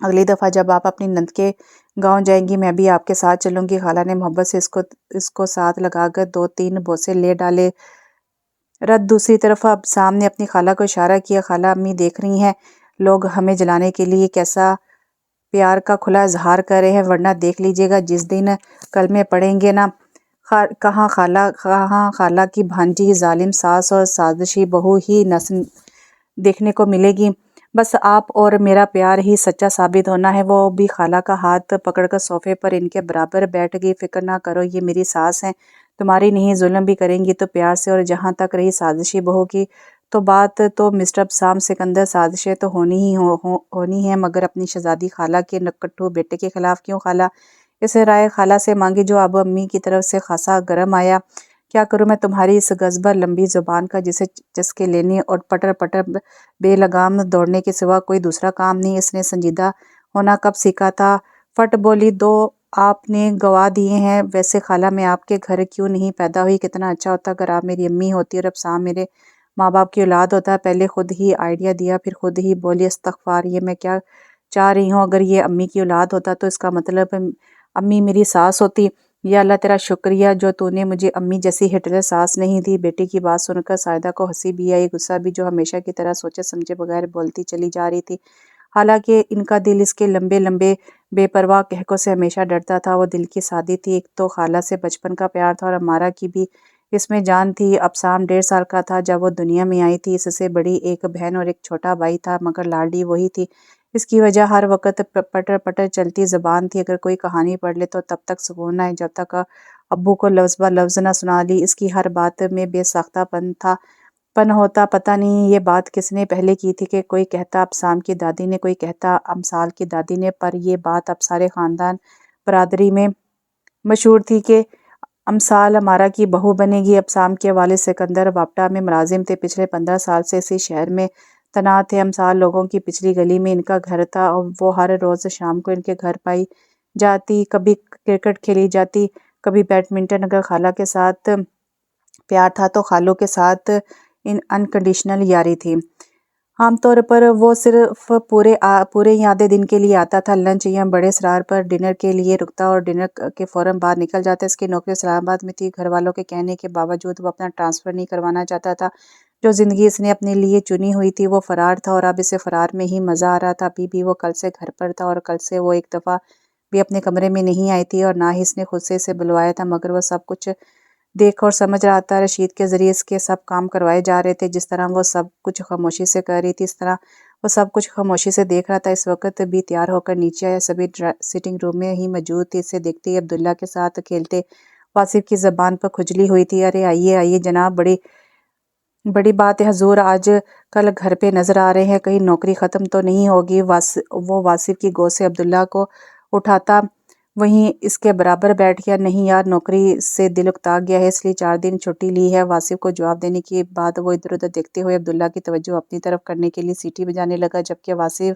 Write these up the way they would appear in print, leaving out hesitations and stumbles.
اگلی دفعہ جب آپ اپنی نند کے گاؤں جائیں گی میں بھی آپ کے ساتھ چلوں گی۔ خالہ نے محبت سے اس کو ساتھ لگا کر 2-3 بوسے لے ڈالے۔ رت دوسری طرف اب سامنے اپنی خالہ کو اشارہ کیا۔ خالہ امی دیکھ رہی ہیں لوگ ہمیں جلانے کے لیے کیسا پیار کا کھلا اظہار کر رہے ہیں، ورنہ دیکھ لیجئے گا جس دن کلمے پڑھیں گے نا، کہاں خالہ کی بھانجی ظالم ساس اور سازشی بہو ہی دیکھنے کو ملے گی۔ بس آپ اور میرا پیار ہی سچا ثابت ہونا ہے۔ وہ بھی خالہ کا ہاتھ پکڑ کر صوفے پر ان کے برابر بیٹھ گئی۔ فکر نہ کرو، یہ میری ساس ہیں، تمہاری نہیں، ظلم بھی کریں گی تو پیار سے۔ اور جہاں تک رہی سازشی بہو کی تو بات تو مسٹر ابسام سکندر، سازشیں تو ہونی ہیں، مگر اپنی شہزادی خالہ کے نکٹو بیٹے کے خلاف کیوں؟ خالہ اسے رائے خالہ سے مانگی، جو اب امی کی طرف سے خاصا گرم آیا۔ کیا کروں میں تمہاری اس گزبہ لمبی زبان کا، جسے چسکے لینے اور پٹر پٹر بے لگام دوڑنے کے سوا کوئی دوسرا کام نہیں؟ اس نے سنجیدہ ہونا کب سیکھا تھا؟ فٹ بولی دو آپ نے گوا دیے ہیں۔ ویسے خالہ میں آپ کے گھر کیوں نہیں پیدا ہوئی؟ کتنا اچھا ہوتا اگر آپ میری امی ہوتی اور ابسام میرے ماں باپ کی اولاد ہوتا۔ پہلے خود ہی آئیڈیا دیا، پھر خود ہی بولی استغفار، یہ میں کیا چاہ رہی ہوں؟ اگر یہ امی کی اولاد ہوتا تو اس کا مطلب امی میری ساس ہوتی۔ یا اللہ تیرا شکریہ جو تو نے مجھے امی جیسی ہٹلر ساس نہیں دی۔ بیٹی کی بات سن کر ساجدہ کو ہنسی بھی آئی، غصہ بھی، جو ہمیشہ کی طرح سوچے سمجھے بغیر بولتی چلی جا رہی تھی۔ حالانکہ ان کا دل اس کے لمبے لمبے بے پرواہ کہکوں سے ہمیشہ ڈرتا تھا۔ وہ دل کی سادی تھی، ایک تو خالہ سے بچپن کا پیار تھا اور امارہ کی بھی اس میں جان تھی۔ ابسام 1.5 سال کا تھا جب وہ دنیا میں آئی تھی۔ اس سے بڑی ایک بہن اور ایک چھوٹا بھائی تھا، مگر لاڈلی وہی تھی۔ اس کی وجہ ہر وقت پٹر پٹر چلتی زبان تھی۔ اگر کوئی کہانی پڑھ لے تو تب تک سکون نہ ہے جب تک ابو کو لفظ بہ لفظ نہ سنا لی۔ اس کی ہر بات میں بے ساختہ پن ہوتا۔ پتہ نہیں یہ بات کس نے پہلے کی تھی کہ کوئی کہتا ابسام کی دادی نے، کوئی کہتا امسال کی دادی نے، پر یہ بات اب سارے خاندان برادری میں مشہور تھی کہ امسال امارہ کی بہو بنے گی۔ ابسام کے والد سکندر واپڈا میں ملازم تھے، پچھلے 15 سال سے اسی شہر میں تعینات تھے۔ امسال لوگوں کی پچھلی گلی میں ان کا گھر تھا اور وہ ہر روز شام کو ان کے گھر پائی جاتی۔ کبھی کرکٹ کھیلی جاتی، کبھی بیڈمنٹن۔ اگر خالہ کے ساتھ پیار تھا تو خالوں کے ساتھ انکنڈیشنل یاری تھی۔ عام طور پر وہ صرف پورے یا آدھے دن کے لیے آتا تھا، لنچ یا بڑے اسرار پر ڈنر کے لیے رکتا اور ڈنر کے فوراً بعد نکل جاتا۔ اس کی نوکری اسلام آباد میں تھی۔ گھر والوں کے کہنے کے باوجود وہ اپنا ٹرانسفر نہیں کروانا چاہتا تھا۔ جو زندگی اس نے اپنے لیے چنی ہوئی تھی وہ فرار تھا، اور اب اسے فرار میں ہی مزہ آ رہا تھا۔ ابھی بھی وہ کل سے گھر پر تھا، اور کل سے وہ ایک دفعہ بھی اپنے کمرے میں نہیں آئی تھی، اور نہ ہی اس نے خود سے اسے بلوایا تھا، مگر وہ سب کچھ دیکھ اور سمجھ رہا تھا۔ رشید کے ذریعے اس کے سب کام کروائے جا رہے تھے۔ جس طرح وہ سب کچھ خاموشی سے کر رہی تھی، اس طرح وہ سب کچھ خاموشی سے دیکھ رہا تھا۔ اس وقت بھی تیار ہو کر نیچے آیا، سبھی سٹنگ روم میں ہی موجود تھی۔ اسے دیکھتے ہی عبداللہ کے ساتھ کھیلتے واصف کی زبان پر کھجلی ہوئی تھی۔ ارے آئیے آئیے جناب، بڑی بات ہے، حضور آج کل گھر پہ نظر آ رہے ہیں، کہیں نوکری ختم تو نہیں ہوگی؟ وہ واصف کی گود سے عبداللہ کو اٹھاتا وہیں اس کے برابر بیٹھ گیا۔ نہیں یار، نوکری سے دل اکتا گیا ہے، اس لیے 4 دن چھٹی لی ہے۔ واصف کو جواب دینے کے بعد وہ ادھر ادھر دیکھتے ہوئے عبداللہ کی توجہ اپنی طرف کرنے کے لیے سیٹی بجانے لگا، جبکہ واصف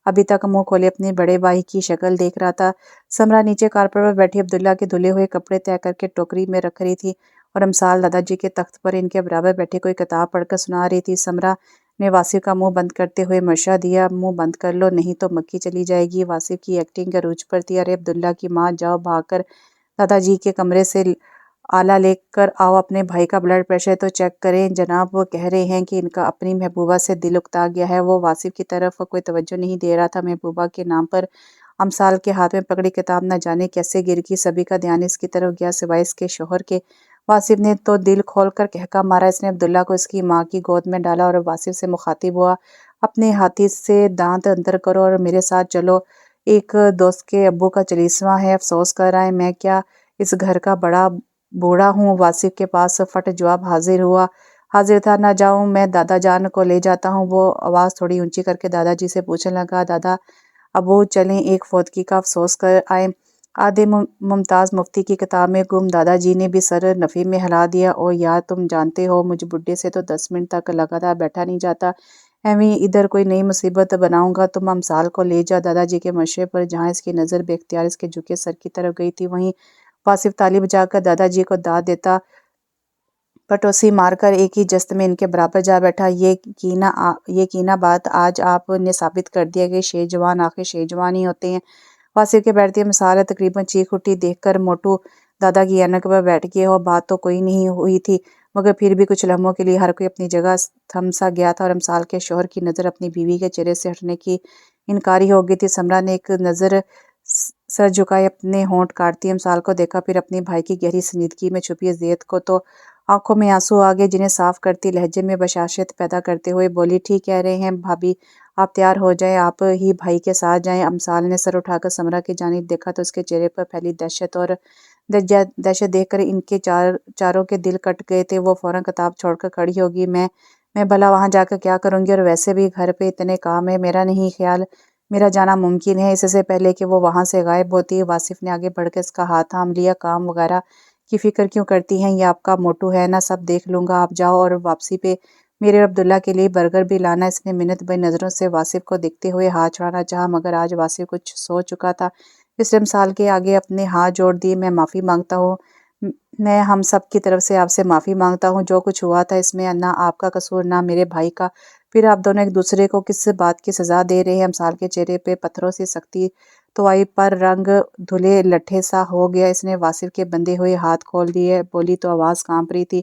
ابھی تک منہ کھولے اپنے بڑے بھائی کی شکل دیکھ رہا تھا۔ سمرہ نیچے کارپٹ پر بیٹھی عبداللہ کے دھلے ہوئے کپڑے طے کر کے ٹوکری میں رکھ رہی تھی، اور امسال دادا جی کے تخت پر ان کے برابر بیٹھے کوئی کتاب پڑھ کر سنا رہی تھی۔ سمرہ نے واصف کا منہ بند کرتے ہوئے مشورہ دیا، منہ بند کر لو نہیں تو مکھی چلی جائے گی۔ واصف کی ایکٹنگ عروج پر تھی۔ ارے عبداللہ کی ماں، جاؤ بھاگ کر دادا جی کے کمرے سے آلہ لے کر آؤ، اپنے بھائی کا بلڈ پریشر تو چیک کریں جناب، وہ کہہ رہے ہیں کہ ان کا اپنی محبوبہ سے دل اکتا گیا ہے۔ وہ واصف کی طرف کوئی توجہ نہیں دے رہا تھا۔ محبوبہ کے نام پر امسال کے ہاتھ میں پکڑی کتاب نہ جانے کیسے گر گئی۔ سبھی کا دھیان اس کی طرف گیا سوائے اس کے شوہر کے۔ واصف نے تو دل کھول کر کہکا مارا۔ اس نے عبداللہ کو اس کی ماں کی گود میں ڈالا اور واصف سے مخاطب ہوا، اپنے ہاتھی سے دانت اندر کرو اور میرے ساتھ چلو۔ ایک دوست کے ابو کا چالیسواں ہے، افسوس کر رہا ہے، میں کیا اس گھر کا بڑا بوڑھا ہوں؟ واصف کے پاس فٹ جواب حاضر تھا، نہ جاؤں، میں دادا جان کو لے جاتا ہوں۔ وہ آواز تھوڑی اونچی کر کے دادا جی سے پوچھنے لگا، دادا ابو چلیں ایک فوتگی کا افسوس کر آئیں۔ آدھے ممتاز مفتی کی کتاب میں گم دادا جی نے بھی سر نفی میں ہلا دیا۔ او یار، تم جانتے ہو مجھ بڈھے سے تو 10 منٹ تک لگاتار بیٹھا نہیں جاتا، ایویں ادھر کوئی نئی مصیبت بناؤں گا۔ تم امسال کو لے جاؤ۔ دادا جی کے مشورے پر جہاں اس کی نظر بے اختیار اس کے جھکے سر کی طرف گئی تھی، وہیں واصف تالی بجا کر دادا جی کو داد دیتا پٹوسی مار کر ایک ہی جست میں ان کے برابر جا بیٹھا۔ یہ کینہ بات آج آپ نے ثابت کر دیا کہ شیر جوان آخر شیر جوان ہی ہوتے ہیں۔ واصف کے بیٹھتے مثال ہے تقریباً چیخ اٹھی، دیکھ کر موٹو دادا کی اینک پر بیٹھ گئے اور بات تو کوئی نہیں ہوئی تھی، مگر پھر بھی کچھ لمحوں کے لیے ہر کوئی اپنی جگہ تھم سا گیا تھا اور امثال کے شوہر کی نظر اپنی بیوی کے چہرے سے ہٹنے کی انکاری ہو گئی تھی۔ سمرا نے ایک نظر سر جھکائے اپنے ہونٹ کاٹتی امثال کو دیکھا، پھر اپنے بھائی کی گہری سنجیدگی میں چھپی اذیت کو، تو آنکھوں میں آنسو آ گئے جنہیں صاف کرتی لہجے میں بشاشت پیدا کرتے ہوئے بولی، ٹھیک کہہ رہے ہیں بھابی، آپ تیار ہو جائیں، آپ ہی بھائی کے ساتھ جائیں۔ امثال نے سر اٹھا کر سمرا کی جانب دیکھا تو اس کے چہرے پر پھیلی دہشت دیکھ کر ان کے چاروں کے دل کٹ گئے تھے۔ وہ فوراً کتاب چھوڑ کر کھڑی ہوگی۔ میں بھلا وہاں جا کر کیا کروں گی، اور ویسے بھی گھر پہ اتنے کام ہیں، میرا نہیں خیال میرا جانا ممکن ہے۔ اس سے پہلے کہ وہ وہاں سے غائب ہوتی، واصف نے آگے بڑھ کر اس کا ہاتھ تھام لیا، کام وغیرہ کی فکر کیوں کرتی ہیں، یہ آپ کا موٹو ہے نا، سب دیکھ لوں گا، آپ جاؤ اور واپسی پہ میرے اور عبداللہ کے لیے برگر بھی لانا۔ اس نے منت بھری نظروں سے واصف کو دیکھتے ہوئے ہاتھ چھڑانا چاہا، مگر آج واصف کچھ سوچ چکا تھا، اس نے امثال کے آگے اپنے ہاتھ جوڑ دیے۔ میں معافی مانگتا ہوں، میں ہم سب کی طرف سے آپ سے معافی مانگتا ہوں، جو کچھ ہوا تھا اس میں نہ آپ کا قصور نہ میرے بھائی کا، پھر آپ دونوں ایک دوسرے کو کس بات کی سزا دے رہے ہیں۔ امثال کے چہرے پہ پتھروں سے سختی تو آئی، پر رنگ دھلے لٹھے سا ہو گیا۔ اس نے واصف کے بندھے ہوئے ہاتھ کھول دیے، بولی تو آواز کانپ رہی تھی،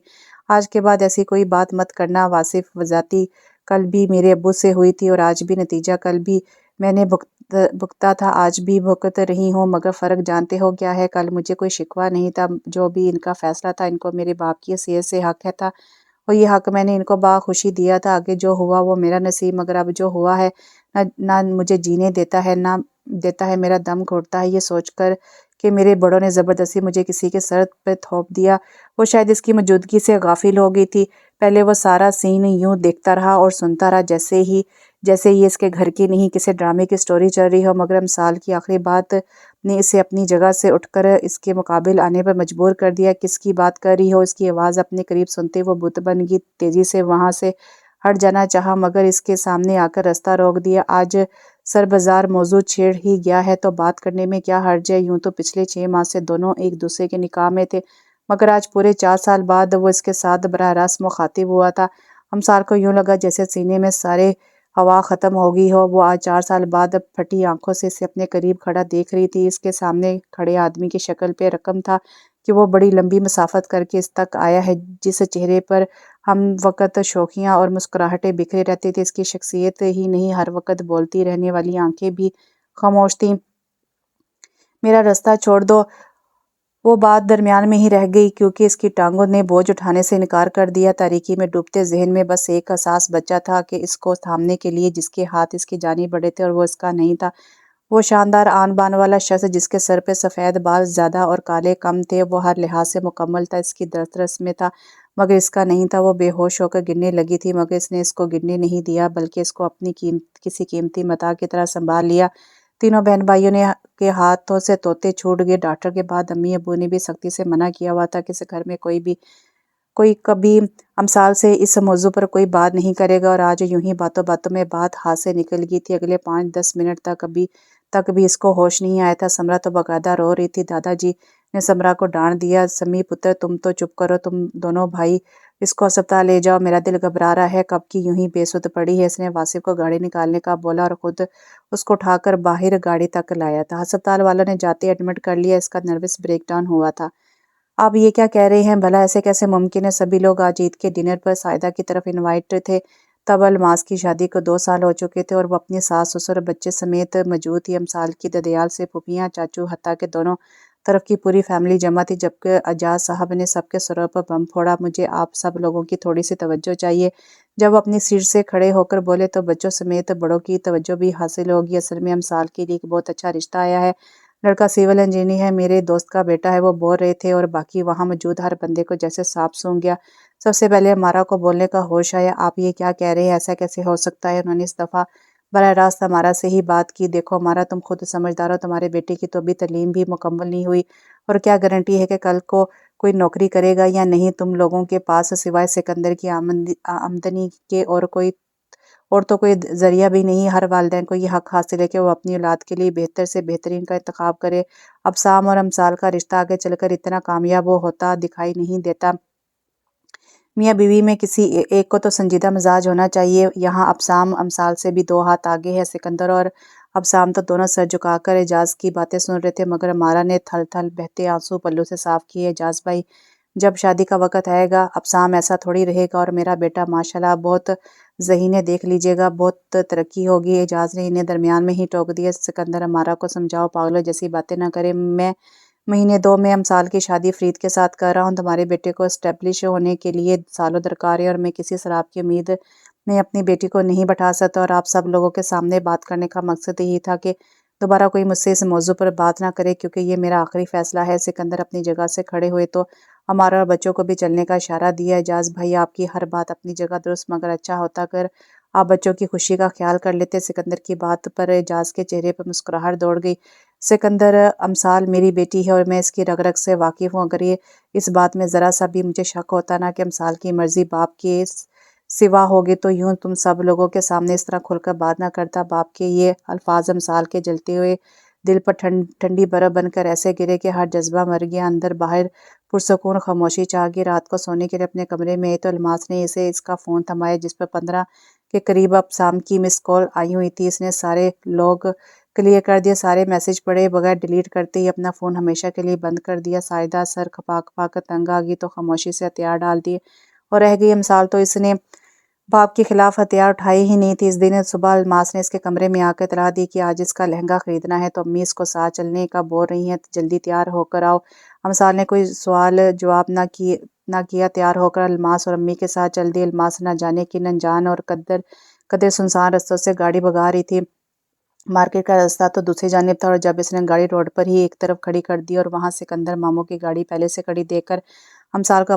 آج کے بعد ایسی کوئی بات مت کرنا واصف، وزیادتی کل بھی میرے ابو سے ہوئی تھی اور آج بھی، نتیجہ کل بھی میں نے بھگتا تھا، آج بھی بھگت رہی ہوں، مگر فرق جانتے ہو کیا ہے، کل مجھے کوئی شکوہ نہیں تھا، جو بھی ان کا فیصلہ تھا، ان کو میرے باپ کی حیثیت سے حق ہے تھا، اور یہ حق میں نے ان کو بخوشی دیا تھا۔ آگے جو ہوا وہ میرا نصیب، مگر اب جو ہوا ہے نہ مجھے جینے دیتا ہے، نہ دیتا ہے، میرا دم گھٹتا ہے یہ سوچ کر کہ میرے بڑوں نے زبردستی مجھے کسی کے سر پہ تھوپ دیا۔ وہ شاید اس کی موجودگی سے غافل ہو گئی تھی، پہلے وہ سارا سین یوں دیکھتا رہا اور سنتا رہا جیسے یہ اس کے گھر کی نہیں، کسی ڈرامے کی سٹوری چل رہی ہو، مگر امثال کی آخری بات نے اسے اپنی جگہ سے اٹھ کر اس کے مقابل آنے پر مجبور کر دیا۔ کس کی بات کر رہی ہو، اس کی آواز اپنے قریب سنتے وہ بت بن گئی، تیزی سے وہاں سے ہٹ جانا چاہا، مگر اس کے سامنے آ کر راستہ روک دیا۔ آج سر بازار موضوع چھیڑ ہی گیا ہے تو بات کرنے میں کیا حرج ہے، یوں تو پچھلے 6 ماہ سے دونوں ایک دوسرے کے نکاح میں تھے، مگر آج پورے 4 سال بعد وہ اس کے ساتھ براہ راست مخاطب ہوا تھا۔ امثال کو یوں لگا جیسے سینے میں سارے ہوا ختم ہو گئی ہو، وہ آج 4 سال بعد پھٹی آنکھوں سے اسے اپنے قریب کھڑا دیکھ رہی تھی۔ اس کے سامنے کھڑے آدمی کی شکل پہ رقم تھا کہ وہ بڑی لمبی مسافت کر کے اس تک آیا ہے، جس چہرے پر ہم وقت شوخیاں اور مسکراہٹیں بکھرے رہتے تھے، اس کی شخصیت ہی نہیں ہر وقت بولتی رہنے والی آنکھیں بھی خاموش تھیں۔ میرا راستہ چھوڑ دو، وہ بات درمیان میں ہی رہ گئی، کیونکہ اس کی ٹانگوں نے بوجھ اٹھانے سے انکار کر دیا۔ تاریکی میں ڈوبتے ذہن میں بس ایک احساس بچا تھا کہ اس کو تھامنے کے لیے جس کے ہاتھ اس کی جانب بڑھے تھے اور وہ اس کا نہیں تھا، وہ شاندار آن بان والا شخص جس کے سر پہ سفید بال زیادہ اور کالے کم تھے، وہ ہر لحاظ سے مکمل تھا، اس کی دسترس میں تھا، مگر اس کا نہیں تھا۔ وہ بے ہوش ہو کر گرنے لگی تھی، مگر اس نے اس کو گرنے نہیں دیا، بلکہ اس کو اپنی کسی قیمتی متاع کی طرح سنبھال لیا۔ تینوں بہن بھائیوں کے ہاتھوں سے طوطے چھوٹ گئے۔ ڈاکٹر کے بعد امی ابو نے بھی سختی سے منع کیا ہوا تھا کہ اس گھر میں کوئی کبھی امثال سے اس موضوع پر کوئی بات نہیں کرے گا، اور آج یوں ہی باتوں باتوں میں بات ہاتھ سے نکل گئی تھی۔ اگلے 5-10 منٹ تک بھی اس کو ہوش نہیں آیا تھا۔ سمرا تو باقاعدہ رو رہی تھی۔ دادا جی نے سمرا کو ڈانٹ دیا، سمی پتر تم تو چپ کرو، تم دونوں بھائی اس کو ہسپتال لے جاؤ، میرا دل گھبرا رہا ہے، کب کی یوں ہی بے سدھ پڑی ہے۔ اس نے واصف کو گاڑی نکالنے کا بولا اور خود اس کو اٹھا کر باہر گاڑی تک لایا تھا۔ ہسپتال والوں نے جاتے ایڈمٹ کر لیا، اس کا نروس بریک ڈاؤن ہوا تھا۔ آپ یہ کیا کہہ رہے ہیں، بھلا ایسے کیسے ممکن ہے، سبھی لوگ آج عید کے ڈنر پر سعیدہ کی طرف انوائٹ تھے، تب الماس کی شادی کو 2 سال ہو چکے تھے اور وہ اپنی ساس سسر اور بچے سمیت موجود تھی۔ امثال کی ددیال سے پھوپھیاں چاچو حتیٰ کہ دونوں طرف کی پوری فیملی جمع تھی، جبکہ اعجاز صاحب نے سب کے سروں پر بم پھوڑا۔ مجھے آپ سب لوگوں کی تھوڑی سی توجہ چاہیے۔ جب وہ اپنی سیٹ سے کھڑے ہو کر بولے تو بچوں سمیت بڑوں کی توجہ بھی حاصل ہوگی۔ اصل میں امثال کے لیے ایک بہت اچھا رشتہ آیا ہے، لڑکا سول انجینئر ہے، میرے دوست کا بیٹا ہے، وہ بول رہے تھے، اور باقی وہاں موجود ہر بندے کو جیسے سانپ سونگھ گیا۔ سب سے پہلے ہمارا کو بولنے کا ہوش آیا، آپ یہ کیا کہہ رہے ہیں، ایسا کیسے ہو سکتا ہے؟ انہوں نے اس دفعہ براہ راست ہمارا سے ہی بات کی، دیکھو ہمارا تم خود سمجھدار ہو، تمہارے بیٹے کی تو ابھی تعلیم بھی مکمل نہیں ہوئی، اور کیا گارنٹی ہے کہ کل کو کوئی نوکری کرے گا یا نہیں؟ تم لوگوں کے پاس سوائے سکندر کی آمدنی کے اور تو کوئی ذریعہ بھی نہیں۔ ہر والدین کو یہ حق حاصل ہے کہ وہ اپنی اولاد کے لیے بہتر سے بہترین کا انتخاب کرے۔ اب سام اور امثال کا رشتہ آگے چل کر اتنا کامیاب ہوتا دکھائی نہیں دیتا۔ میاں بیوی میں کسی ایک کو تو سنجیدہ مزاج ہونا چاہیے۔ یہاں ابسام امثال سے بھی 2 ہاتھ آگے ہے۔ سکندر اور ابسام تو دونوں سر جھکا کر اعجاز کی باتیں سن رہے تھے، مگر مارا نے تھل تھل بہتے آنسو پلو سے صاف کیے۔ اعجاز بھائی، جب شادی کا وقت آئے گا ابسام ایسا تھوڑی رہے گا، اور میرا بیٹا ماشاءاللہ بہت ذہین ہے، دیکھ لیجیے گا بہت ترقی ہوگی۔ اعجاز نے انہیں درمیان میں ہی ٹوک دیا۔ سکندر، مارا کو سمجھاؤ، پاگلوں جیسی باتیں نہ کرے۔ میں مہینے 2 میں امثال کی شادی فرید کے ساتھ کر رہا ہوں۔ تمہارے بیٹے کو اسٹیبلش ہونے کے لیے سالوں درکار ہے، اور میں کسی شراب کی امید میں اپنی بیٹی کو نہیں بٹھا سکتا، اور آپ سب لوگوں کے سامنے بات کرنے کا مقصد یہی تھا کہ دوبارہ کوئی مجھ سے اس موضوع پر بات نہ کرے، کیونکہ یہ میرا آخری فیصلہ ہے۔ سکندر اپنی جگہ سے کھڑے ہوئے تو ہمارا اور بچوں کو بھی چلنے کا اشارہ دیا۔ اعجاز بھائی، آپ کی ہر بات اپنی جگہ درست، مگر اچھا ہوتا اگر آپ بچوں کی خوشی کا خیال کر لیتے۔ سکندر کی بات پر اعجاز کے چہرے پر مسکراہٹ دوڑ گئی۔ سکندر، امثال میری بیٹی ہے اور میں اس کی رگ رگ سے واقف ہوں۔ اگر اس بات میں ذرا سا بھی مجھے شک ہوتا نا کہ امثال کی مرضی باپ کے سوا ہوگی، تو یوں تم سب لوگوں کے سامنے اس طرح کھل کر بات نہ کرتا۔ باپ کے یہ الفاظ امثال کے جلتے ہوئے دل پر ٹھنڈی برف بن کر ایسے گرے کہ ہر جذبہ مر گیا، اندر باہر پرسکون خاموشی چھا گئی۔ رات کو سونے کے لیے اپنے کمرے میں تو الماس نے اسے اس کا فون تھمایا جس پر 15 کے قریب ابسام کی مس کال آئی ہوئی تھی۔ اس نے سارے لوگ کلیئر کر دیا، سارے میسج پڑھے بغیر ڈیلیٹ کرتے ہی اپنا فون ہمیشہ کے لیے بند کر دیا۔ ساجدہ سر کھپا کھپا کر تنگ آ گئی تو خاموشی سے ہتھیار ڈال دیے اور رہ گئی امثال، تو اس نے باپ کے خلاف ہتھیار اٹھائے ہی نہیں تھی۔ اس دن صبح الماس نے اس کے کمرے میں آ کر اطلاع دی کہ آج اس کا لہنگا خریدنا ہے، تو امی اس کو ساتھ چلنے کا بول رہی ہیں، جلدی تیار ہو کر آؤ۔ امثال نے کوئی سوال جواب نہ کیا، تیار ہو کر الماس اور امی کے ساتھ چل دی۔ الماس نہ جانے کن انجان اور قدر سنسان رستوں سے گاڑی بھگا رہی تھی۔ مارکیٹ کا راستہ تو دوسری جانب تھا، اور جب اس نے گاڑی روڈ پر ہی ایک طرف کھڑی کر دی اور وہاں سکندر ماموں کی گاڑی پہلے سے کھڑی دیکھ کر امثال کو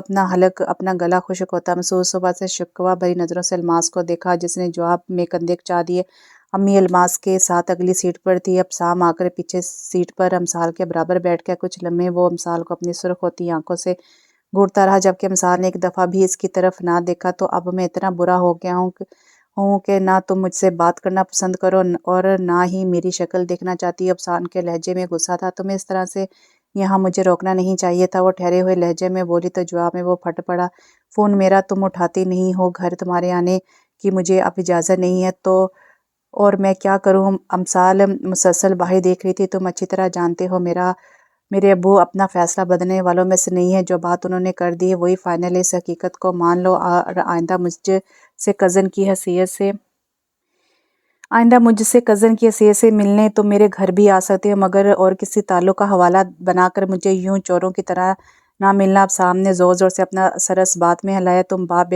اپنا گلا خشک ہوتا محسوس۔ صبح سے شکوہ بھری نظروں سے الماس کو دیکھا، جس نے جواب میں کندھے کچا دیے۔ امی الماس کے ساتھ اگلی سیٹ پر تھی، ابسام آ کر پیچھے سیٹ پر امثال کے برابر بیٹھ گیا۔ کچھ لمحے وہ امثال کو اپنی سرخ ہوتی آنکھوں سے گھورتا رہا، جبکہ امثال نے ایک دفعہ بھی اس کی طرف نہ دیکھا۔ تو اب میں اتنا برا ہو گیا ہوں کہ نہ تم مجھ سے بات کرنا پسند کرو اور نہ ہی میری شکل دیکھنا چاہتی۔ ابسام کے لہجے میں غصہ تھا۔ تمہیں اس طرح سے یہاں مجھے روکنا نہیں چاہیے تھا، وہ ٹھہرے ہوئے لہجے میں بولی، تو جواب میں وہ پھٹ پڑا، فون میرا تم اٹھاتی نہیں ہو، گھر تمہارے آنے کی مجھے اب اجازت نہیں ہے، تو اور میں کیا کروں؟ امثال مسلسل باہر دیکھ رہی تھی۔ تم اچھی طرح جانتے ہو میرے ابو اپنا فیصلہ بدلنے والوں میں سے نہیں ہے، جو بات انہوں نے کر دی ہے وہی فائنل ہے، اس حقیقت کو مان لو، اور آئندہ مجھ سے کزن کی حیثیت سے ملنے تم میرے گھر بھی آ سکتے ہو، مگر اور کسی تعلق کا حوالہ بنا کر مجھے یوں چوروں کی طرح نہ ملنا۔ ابسام نے زور زور سے اپنا سر اس بات میں ہلایا، تم باپ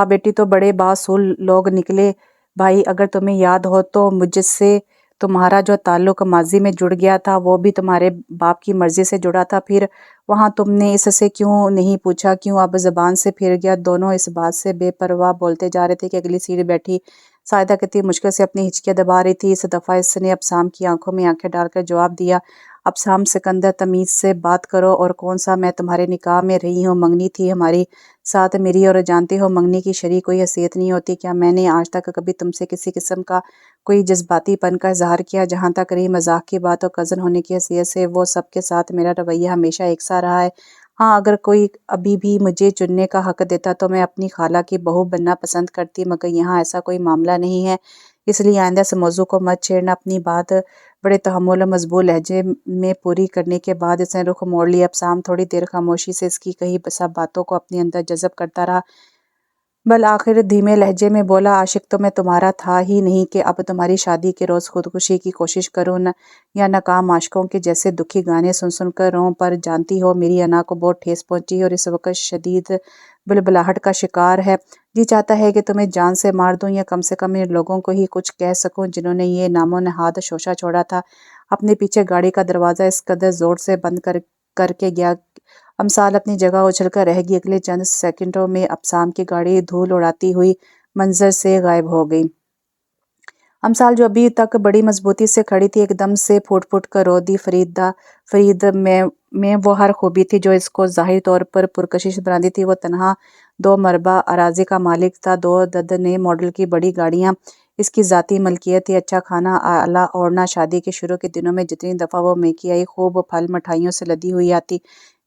بیٹی تو بڑے باصول لوگ نکلے بھائی۔ اگر تمہیں یاد ہو تو مجھ سے تمہارا جو تعلق ماضی میں جڑ گیا تھا وہ بھی تمہارے باپ کی مرضی سے جڑا تھا، پھر وہاں تم نے اس سے کیوں نہیں پوچھا، کیوں اب زبان سے پھر گیا؟ دونوں اس بات سے بے پرواہ بولتے جا رہے تھے کہ اگلی سیٹ بیٹھی ساجدہ کتنی مشکل سے اپنی ہچکیاں دبا رہی تھی۔ اس دفعہ اس نے ابسام کی آنکھوں میں آنکھیں ڈال کر جواب دیا، ابسام، سکندر، تمیز سے بات کرو، اور کون سا میں تمہارے نکاح میں رہی ہوں، منگنی تھی ہماری ساتھ میری، اور جانتے ہو منگنی کی شرعی کوئی حیثیت نہیں ہوتی۔ کیا میں نے آج تک کبھی تم سے کسی قسم کا کوئی جذباتی پن کا اظہار کیا؟ جہاں تک رہی مذاق کی بات اور کزن ہونے کی حیثیت سے، وہ سب کے ساتھ میرا رویہ ہمیشہ یکساں رہا ہے۔ ہاں، اگر کوئی ابھی بھی مجھے چننے کا حق دیتا تو میں اپنی خالہ کی بہو بننا پسند کرتی، مگر یہاں ایسا کوئی معاملہ نہیں ہے، اس لیے آئندہ اس موضوع کو مت چھیڑنا۔ اپنی بات بڑے تحمل اور مضبوط لہجے میں پوری کرنے کے بعد اس نے رخ موڑ لیا۔ ابسام تھوڑی دیر خاموشی سے اس کی کہی سب باتوں کو اپنے اندر جذب کرتا رہا، بالآخر دھیمے لہجے میں بولا، عاشق تو میں تمہارا تھا ہی نہیں کہ اب تمہاری شادی کے روز خودکشی کی کوشش کروں یا ناکام عاشقوں کے جیسے دکھی گانے سن کر روں۔ پر جانتی ہو میری انا کو بہت ٹھیس پہنچی اور اس وقت شدید بلبلاہٹ کا شکار ہے۔ جی چاہتا ہے کہ تمہیں جان سے مار دوں، یا کم سے کم ان لوگوں کو ہی کچھ کہہ سکوں جنہوں نے یہ نام و نہاد شوشہ چھوڑا تھا۔ اپنے پیچھے گاڑی کا دروازہ اس قدر زور سے بند کر کے گیا، امثال اپنی جگہ اچھل کر رہ گئی۔ اگلے چند سیکنڈوں میں ابسام کی گاڑی دھول اڑاتی ہوئی منظر سے غائب ہو گئی۔ امثال، جو ابھی تک بڑی مضبوطی سے کھڑی تھی، ایک دم سے پھوٹ پھوٹ کر رو دی۔ فرید میں وہ ہر خوبی تھی جو اس کو ظاہری طور پر پرکشش بناتی تھی۔ وہ تنہا 2 مربع اراضی کا مالک تھا، 2 نئے ماڈل کی بڑی گاڑیاں اس کی ذاتی ملکیت تھی، اچھا کھانا، اعلیٰ اوڑھنا۔ شادی کے شروع کے دنوں میں جتنی دفعہ وہ میکے آئی، خوب پھل مٹھائیوں سے لدی ہوئی آتی،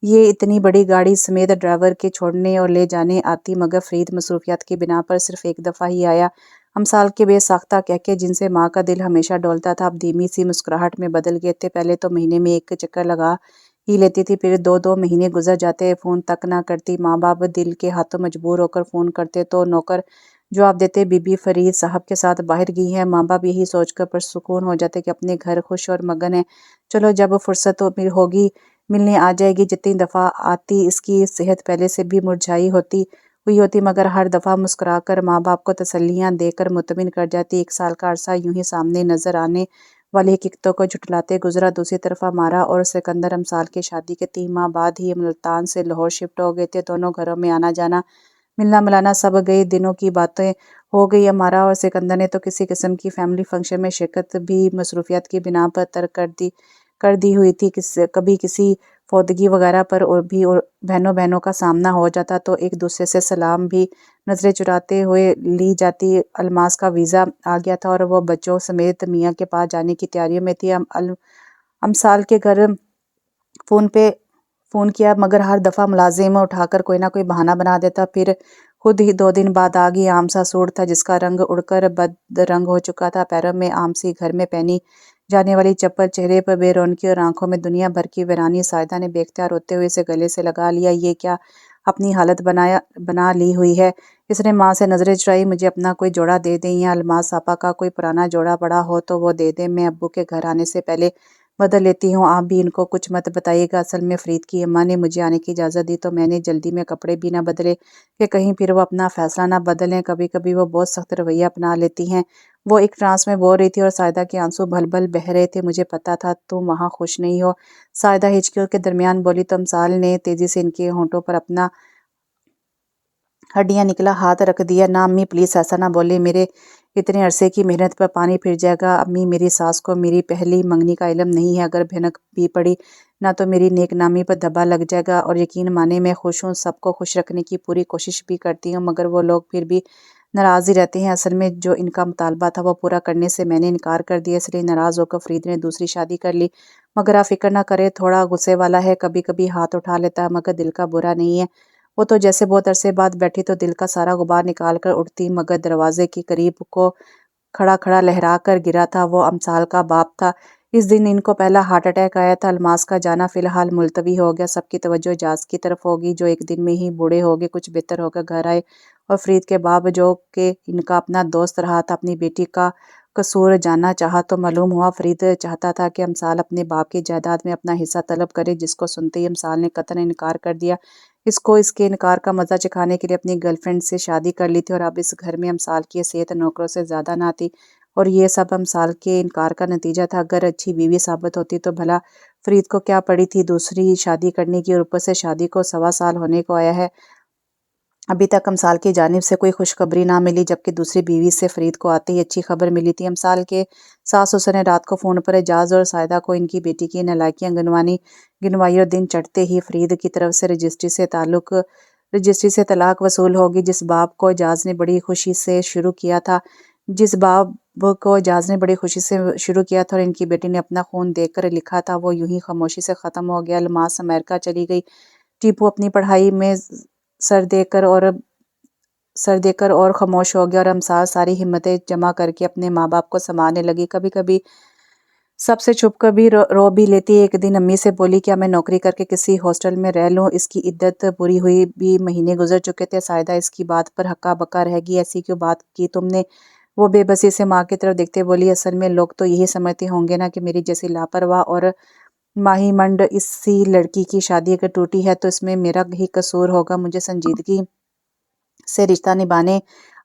یہ اتنی بڑی گاڑی سمیت ڈرائیور کے چھوڑنے اور لے جانے آتی، مگر فرید مصروفیات کی بنا پر صرف ایک دفعہ ہی آیا۔ امثال کے بے ساختہ کہکے جن سے ماں کا دل ہمیشہ ڈولتا تھا اب دھیمی سی مسکراہٹ میں بدل گئے تھے۔ پہلے تو مہینے میں ایک چکر لگا ہی لیتی تھی، پھر دو دو مہینے گزر جاتے، فون تک نہ کرتی۔ ماں باپ دل کے ہاتھوں مجبور ہو کر فون کرتے تو نوکر جواب دیتے بی بی فرید صاحب کے ساتھ باہر گئی ہے۔ ماں باپ یہی سوچ کر پرسکون ہو جاتے کہ اپنے گھر خوش اور مگن ہے، چلو جب فرصت ہوگی ملنے آ جائے گی۔ جتنی دفعہ آتی اس کی صحت پہلے سے بھی مرجھائی ہوئی ہوتی، مگر ہر دفعہ مسکرا کر ماں باپ کو تسلیاں دے کر مطمئن کر جاتی۔ ایک سال کا عرصہ یوں ہی سامنے نظر آنے والی حقیقتوں کو جھٹلاتے گزرا۔ دوسری طرف ہمارا اور سکندر امثال کی شادی کے 3 ماہ بعد ہی ملتان سے لاہور شفٹ ہو گئے تھے۔ دونوں گھروں میں آنا جانا، ملنا ملانا سب گئے دنوں کی باتیں ہو گئی۔ ہمارا اور سکندر نے تو کسی قسم کی فیملی فنکشن میں شرکت بھی مصروفیات کی بنا پر ترک کر دی ہوئی تھی۔ کبھی کسی فوتگی وغیرہ پر اور بھی بہنوں کا سامنا ہو جاتا تو ایک دوسرے سے سلام بھی نظریں چراتے ہوئے لی جاتی۔ الماس کا ویزا آ گیا تھا اور وہ بچوں سمیت میاں کے پاس جانے کی تیاریوں میں تھی۔ امثال کے گھر فون کیا، مگر ہر دفعہ ملازم اٹھا کر کوئی نہ کوئی بہانہ بنا دیتا۔ پھر خود ہی 2 دن بعد آ گئی۔ عام سا سوٹ تھا جس کا رنگ اڑ کر بد رنگ ہو چکا تھا، پیروں میں عام سی گھر میں پہنی جانے والی چپل، چہرے پر بے رونقی اور آنکھوں میں دنیا بھر کی ویرانی۔ سائدہ نے بے اختیار ہوتے ہوئے اسے گلے سے لگا لیا۔ یہ کیا اپنی حالت بنا لی ہوئی ہے؟ اس نے ماں سے نظریں چرائی۔ مجھے اپنا کوئی جوڑا دے دیں یا الماس آپا کا کوئی پرانا جوڑا پڑا ہو تو وہ دے دیں، میں ابو کے گھر آنے سے پہلے بدل لیتی ہوں۔ آپ بھی ان کو کچھ مت بتائیے گا۔ اصل میں فرید کی اماں نے مجھے آنے کی اجازت دی تو میں نے جلدی میں کپڑے بھی نہ بدلے کہ کہیں پھر وہ اپنا فیصلہ نہ بدلیں۔ کبھی کبھی وہ بہت سخت رویہ اپنا لیتی ہیں۔ وہ ایک ٹرانس میں بول رہی تھی اور سائدہ کے آنسو بھل بھل بہہ رہے تھے۔ مجھے پتا تھا تم وہاں خوش نہیں ہو، سائدہ ہچکیوں کے درمیان بولی تو امثال نے تیزی سے ان کے ہونٹوں پر اپنا ہڈیاں نکلا ہاتھ رکھ دیا۔ نہ امی پلیز ایسا نہ بولے، میرے اتنے عرصے کی محنت پر پانی پھر جائے گا۔ امی میری ساس کو میری پہلی منگنی کا علم نہیں ہے، اگر بھنک بھی پڑی نہ تو میری نیک نامی پر دھبا لگ جائے گا۔ اور یقین مانے میں خوش ہوں، سب کو خوش رکھنے کی پوری کوشش بھی کرتی ہوں، مگر وہ لوگ پھر بھی ناراض ہی رہتے ہیں۔ اصل میں جو ان کا مطالبہ تھا وہ پورا کرنے سے میں نے انکار کر دیا، اس لیے ناراض ہو کر فرید نے دوسری شادی کر لی۔ مگر آپ فکر نہ کریں، تھوڑا غصے والا ہے، کبھی کبھی ہاتھ اٹھا لیتا ہے، مگر دل کا برا نہیں ہے۔ وہ تو جیسے بہت عرصے بعد بیٹھی تو دل کا سارا غبار نکال کر اٹھتی، مگر دروازے کے قریب کو کھڑا کھڑا لہرا کر گرا تھا۔ وہ امثال کا باپ تھا۔ اس دن ان کو پہلا ہارٹ اٹیک آیا تھا۔ الماس کا جانا فی الحال ملتوی ہو گیا۔ سب کی توجہ اجاز کی طرف ہوگی، جو ایک دن میں ہی بوڑھے ہو گئے، کچھ بہتر ہو کر گھر آئے، اور فرید کے باپ جو کہ ان کا اپنا دوست رہا تھا اپنی بیٹی کا قصور جاننا چاہا تو معلوم ہوا فرید چاہتا تھا کہ امثال اپنے باپ کی جائیداد میں اپنا حصہ طلب کرے، جس کو سنتے ہی امثال نے قطعاً انکار کر دیا۔ اس کو اس کے انکار کا مزہ چکھانے کے لیے اپنی گرل فرینڈ سے شادی کر لی تھی، اور اب اس گھر میں امثال کی حیثیت نوکروں سے زیادہ نہ تھی، اور یہ سب امثال کے انکار کا نتیجہ تھا۔ اگر اچھی بیوی ثابت ہوتی تو بھلا فرید کو کیا پڑی تھی دوسری شادی کرنے کی، اور اوپر سے شادی کو 1.25 سال ہونے کو آیا ہے، ابھی تک امثال کی جانب سے کوئی خوشخبری نہ ملی، جبکہ دوسری بیوی سے فرید کو آتے ہی اچھی خبر ملی تھی۔ امثال کے ساس سسر نے رات کو فون پر اعجاز اور سائدہ کو ان کی بیٹی کی نالائکیاں گنوائی، اور دن چڑھتے ہی فرید کی طرف سے رجسٹری سے طلاق وصول ہوگی۔ جس باب کو اعجاز نے بڑی خوشی سے شروع کیا تھا اور ان کی بیٹی نے اپنا خون دے کر لکھا تھا، وہ یوں ہی خاموشی سے ختم ہو گیا۔ الماس امریکہ چلی گئی، ٹیپو اپنی پڑھائی میں سر دے کر اور خاموش ہو گیا، اور امثال ساری ہمتیں جمع کر کے اپنے ماں باپ کو سنبھالنے لگی۔ کبھی کبھی سب سے چھپ کر بھی رو بھی لیتی۔ ایک دن امی سے بولی کیا میں نوکری کر کے کسی ہاسٹل میں رہ لوں؟ اس کی عدت پوری ہوئی بھی مہینے گزر چکے تھے۔ سائدہ اس کی بات پر ہکا بکا رہ گئی۔ ایسی کیوں بات کی تم نے؟ وہ بے بسی سے ماں کی طرف دیکھتے بولی، اصل میں لوگ تو یہی سمجھتے ہوں گے نا کہ میری جیسی لاپرواہ اور ماہی منڈ اسی لڑکی کی شادی اگر ٹوٹی ہے تو اس میں میرا ہی قصور ہوگا۔ مجھے سنجیدگی سے رشتہ نبھانے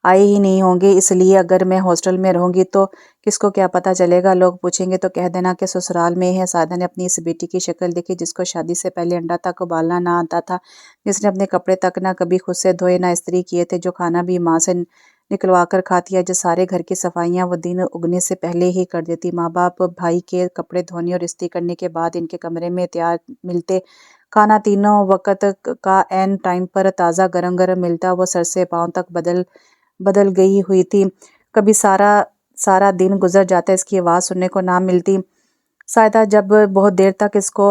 آئے ہی نہیں ہوں گے، اس لیے اگر میں ہاسٹل میں رہوں گی تو کس کو کیا پتہ چلے گا؟ لوگ پوچھیں گے تو کہہ دینا کہ سسرال میں ہے۔ سائدہ نے اپنی اس بیٹی کی شکل دیکھی جس کو شادی سے پہلے انڈا تک ابالنا نہ آتا تھا، جس نے اپنے کپڑے تک نہ کبھی خود سے دھوئے نہ استری کیے تھے، جو کھانا بھی ماں سے نکلوا کر کھاتی ہے، جو سارے گھر کی صفائیاں وہ دن اگنے سے پہلے ہی کر دیتی۔ ماں باپ بھائی کے کپڑے دھونے اور استری کرنے کے بعد ان کے کمرے میں تیار ملتے، کھانا تینوں وقت کا عین ٹائم پر تازہ گرم گرم ملتا۔ وہ سر سے پاؤں تک بدل گئی ہوئی تھی، کبھی سارا دن گزر جاتا اس کی آواز سننے کو نہ ملتی۔ سائدہ جب بہت دیر تک اس کو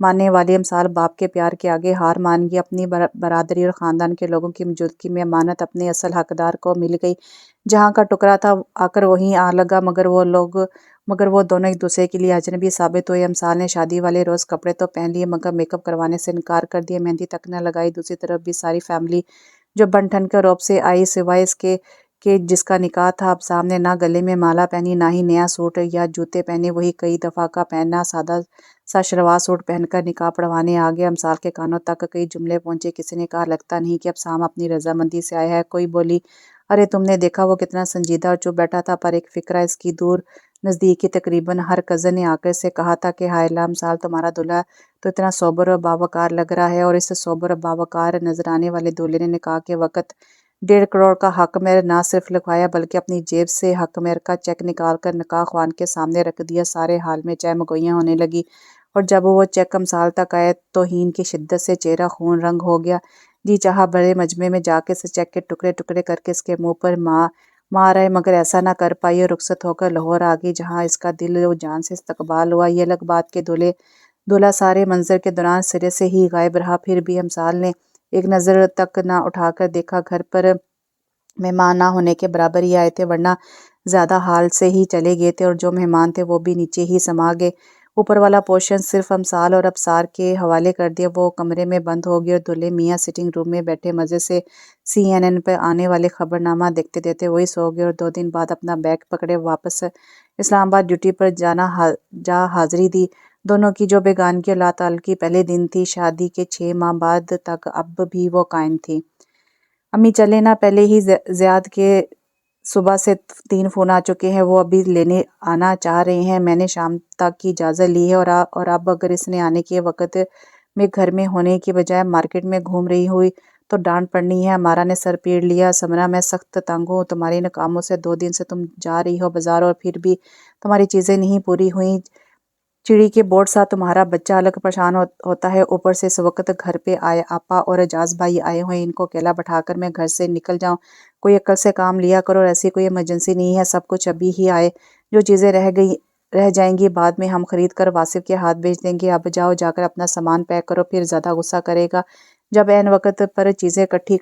ماننے والی امسال باپ کے پیار کے آگے ہار مان گئی۔ اپنی برادری اور خاندان کے لوگوں کی موجودگی میں امانت اپنے اصل حقدار کو مل گئی۔ جہاں کا ٹکڑا تھا آ کر وہیں آ لگا، مگر وہ دونوں ایک دوسرے کے لیے اجنبی ثابت ہوئے۔ امسال نے شادی والے روز کپڑے تو پہن لیے مگر میک اپ کروانے سے انکار کر دیا، مہندی تک نہ لگائی۔ دوسری طرف بھی ساری فیملی جو بن ٹھن کر روب سے آئی، سوائے اس کے کہ جس کا نکاح تھا، اب سامنے نہ گلے میں مالا پہنی، نہ ہی نیا سوٹ یا جوتے پہنے، وہی کئی دفعہ کا پہنا سادہ سا شلوار سوٹ پہن کر نکاح پڑھوانے آ گیا۔ امسال کے کانوں تک کئی جملے پہنچے۔ کسی نے کہا لگتا نہیں کہ اب سام اپنی رضامندی سے آیا ہے۔ کوئی بولی ارے تم نے دیکھا وہ کتنا سنجیدہ اور چپ بیٹھا تھا، پر ایک فکرہ اس کی دور نزدیک کی تقریباً ہر کزن نے آ کر سے کہا تھا کہ ہائے اللہ امسال تمہارا دلہا تو اتنا صوبر اور باوقار لگ رہا ہے۔ اور اس صوبر اور باوقار نظر آنے والے دولہے نے نکاح کے وقت 1.5 کروڑ کا حق مہر نہ صرف لکھوایا بلکہ اپنی جیب سے حق مہر کا چیک نکال کر نکاح خوان کے سامنے رکھ دیا۔ سارے حال میں چہمگوئیاں ہونے لگی اور جب وہ چیک امسال تک آئے توہین کی شدت سے چہرہ خون رنگ ہو گیا۔ جی چاہا بڑے مجمع میں جا کے اس چیک کے ٹکڑے ٹکڑے کر کے اس کے منہ پر مار آئے، مگر ایسا نہ کر پائی اور رخصت ہو کر لاہور آ گئی، جہاں اس کا دل و جان سے استقبال ہوا۔ یہ الگ بات کہ دولہا سارے منظر کے دوران سرے سے ہی غائب رہا، پھر بھی امسال نے ایک نظر تک نہ اٹھا کر دیکھا۔ گھر پر مہمان نہ ہونے کے برابر ہی آئے تھے، ورنہ زیادہ حال سے ہی چلے گئے تھے، اور جو مہمان تھے وہ بھی نیچے ہی سما گئے۔ اوپر والا پورشن صرف امسال اور ابصار کے حوالے کر دیا۔ وہ کمرے میں بند ہو گئی اور دولہے میاں سٹنگ روم میں بیٹھے مزے سے CNN پر آنے والے خبرنامہ دیکھتے دیکھتے وہی سو گئے، اور 2 دن بعد اپنا بیگ پکڑے واپس اسلام آباد ڈیوٹی پر جا حاضری دی۔ دونوں کی جو بیگانگی اور لا تعلقی پہلے دن تھی، شادی کے 6 ماہ بعد تک اب بھی وہ قائم تھی۔ امی چلے نہ پہلے ہی زیاد کے صبح سے 3 فون آ چکے ہیں، وہ ابھی لینے آنا چاہ رہے ہیں۔ میں نے شام تک کی اجازت لی ہے اور اب اگر اس نے آنے کے وقت میں گھر میں ہونے کی بجائے مارکیٹ میں گھوم رہی ہوئی تو ڈانٹ پڑنی ہے۔ ہمارا نے سر پیڑ لیا۔ سمرہ میں سخت تنگ ہوں تمہاری ناکاموں سے، 2 دن سے تم جا رہی ہو بازار اور پھر بھی تمہاری چیزیں نہیں پوری ہوئیں۔ چڑی کے بورڈ سا تمہارا بچہ الگ پریشان ہوتا ہے، اوپر سے اس وقت گھر پہ آپا اور اعجاز بھائی آئے ہوئے، ان کو اکیلا بٹھا کر میں گھر سے نکل جاؤں؟ کوئی عقل سے کام لیا کرو، اور ایسی کوئی ایمرجنسی نہیں ہے، سب کچھ ابھی ہی آئے، جو چیزیں رہ جائیں گی بعد میں ہم خرید کر واصف کے ہاتھ بھیج دیں گے۔ اب جاؤ، جا کر اپنا سامان پیک کرو، پھر زیادہ غصہ کرے گا جب عین وقت پر چیزیں اکٹھی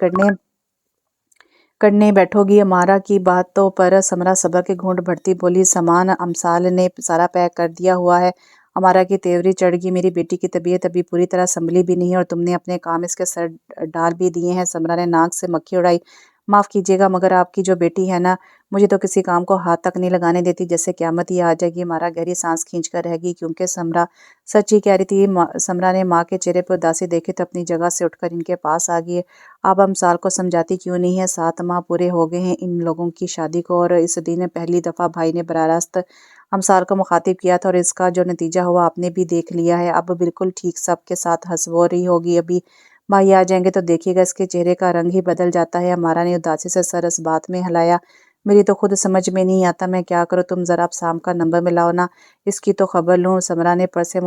کرنے بیٹھو گی۔ امارا کی باتوں پر سمرہ صبر کے گھونٹ بھرتی بولی سامان امسال نے سارا پیک کر دیا ہوا ہے۔ امارا کی تیوری چڑھ گئی، میری بیٹی کی طبیعت ابھی پوری طرح سنبھلی بھی نہیں، اور تم نے اپنے کام اس کے سر ڈال بھی دیے ہیں۔ سمرہ نے ناک سے مکھی اڑائی۔ معاف کیجیے گا مگر آپ کی جو بیٹی ہے نا، مجھے تو کسی کام کو ہاتھ تک نہیں لگانے دیتی، جیسے قیامت ہی آ جائے گی۔ امارا گہری سانس کھینچ کر رہ گئی، کیونکہ سمرہ سچ ہی کہہ رہی تھی۔ سمرہ نے ماں کے چہرے پر اداسی دیکھی تو اپنی جگہ سے اٹھ کر ان کے پاس آ گئی۔ آپ امسال کو سمجھاتی کیوں نہیں ہیں؟ 7 ماہ پورے ہو گئے ہیں ان لوگوں کی شادی کو، اور اس دن پہلی دفعہ بھائی نے براہ راست امسال کو مخاطب کیا تھا، اور اس کا جو نتیجہ ہوا آپ نے بھی دیکھ لیا ہے۔ اب بالکل ٹھیک سب کے ساتھ ہنس بول رہی ہوگی، ابھی بھائی آ جائیں گے تو دیکھیے گا اس کے چہرے کا رنگ ہی بدل جاتا ہے۔ امارا نے اداسی سے سر اس بات میں ہلایا۔ میری تو خود سمجھ میں نہیں آتا میں کیا کروں، تم ذرا سام کا نمبر ملاؤ نا، اس کی تو خبر لوں۔ سمرہ نے پرس سے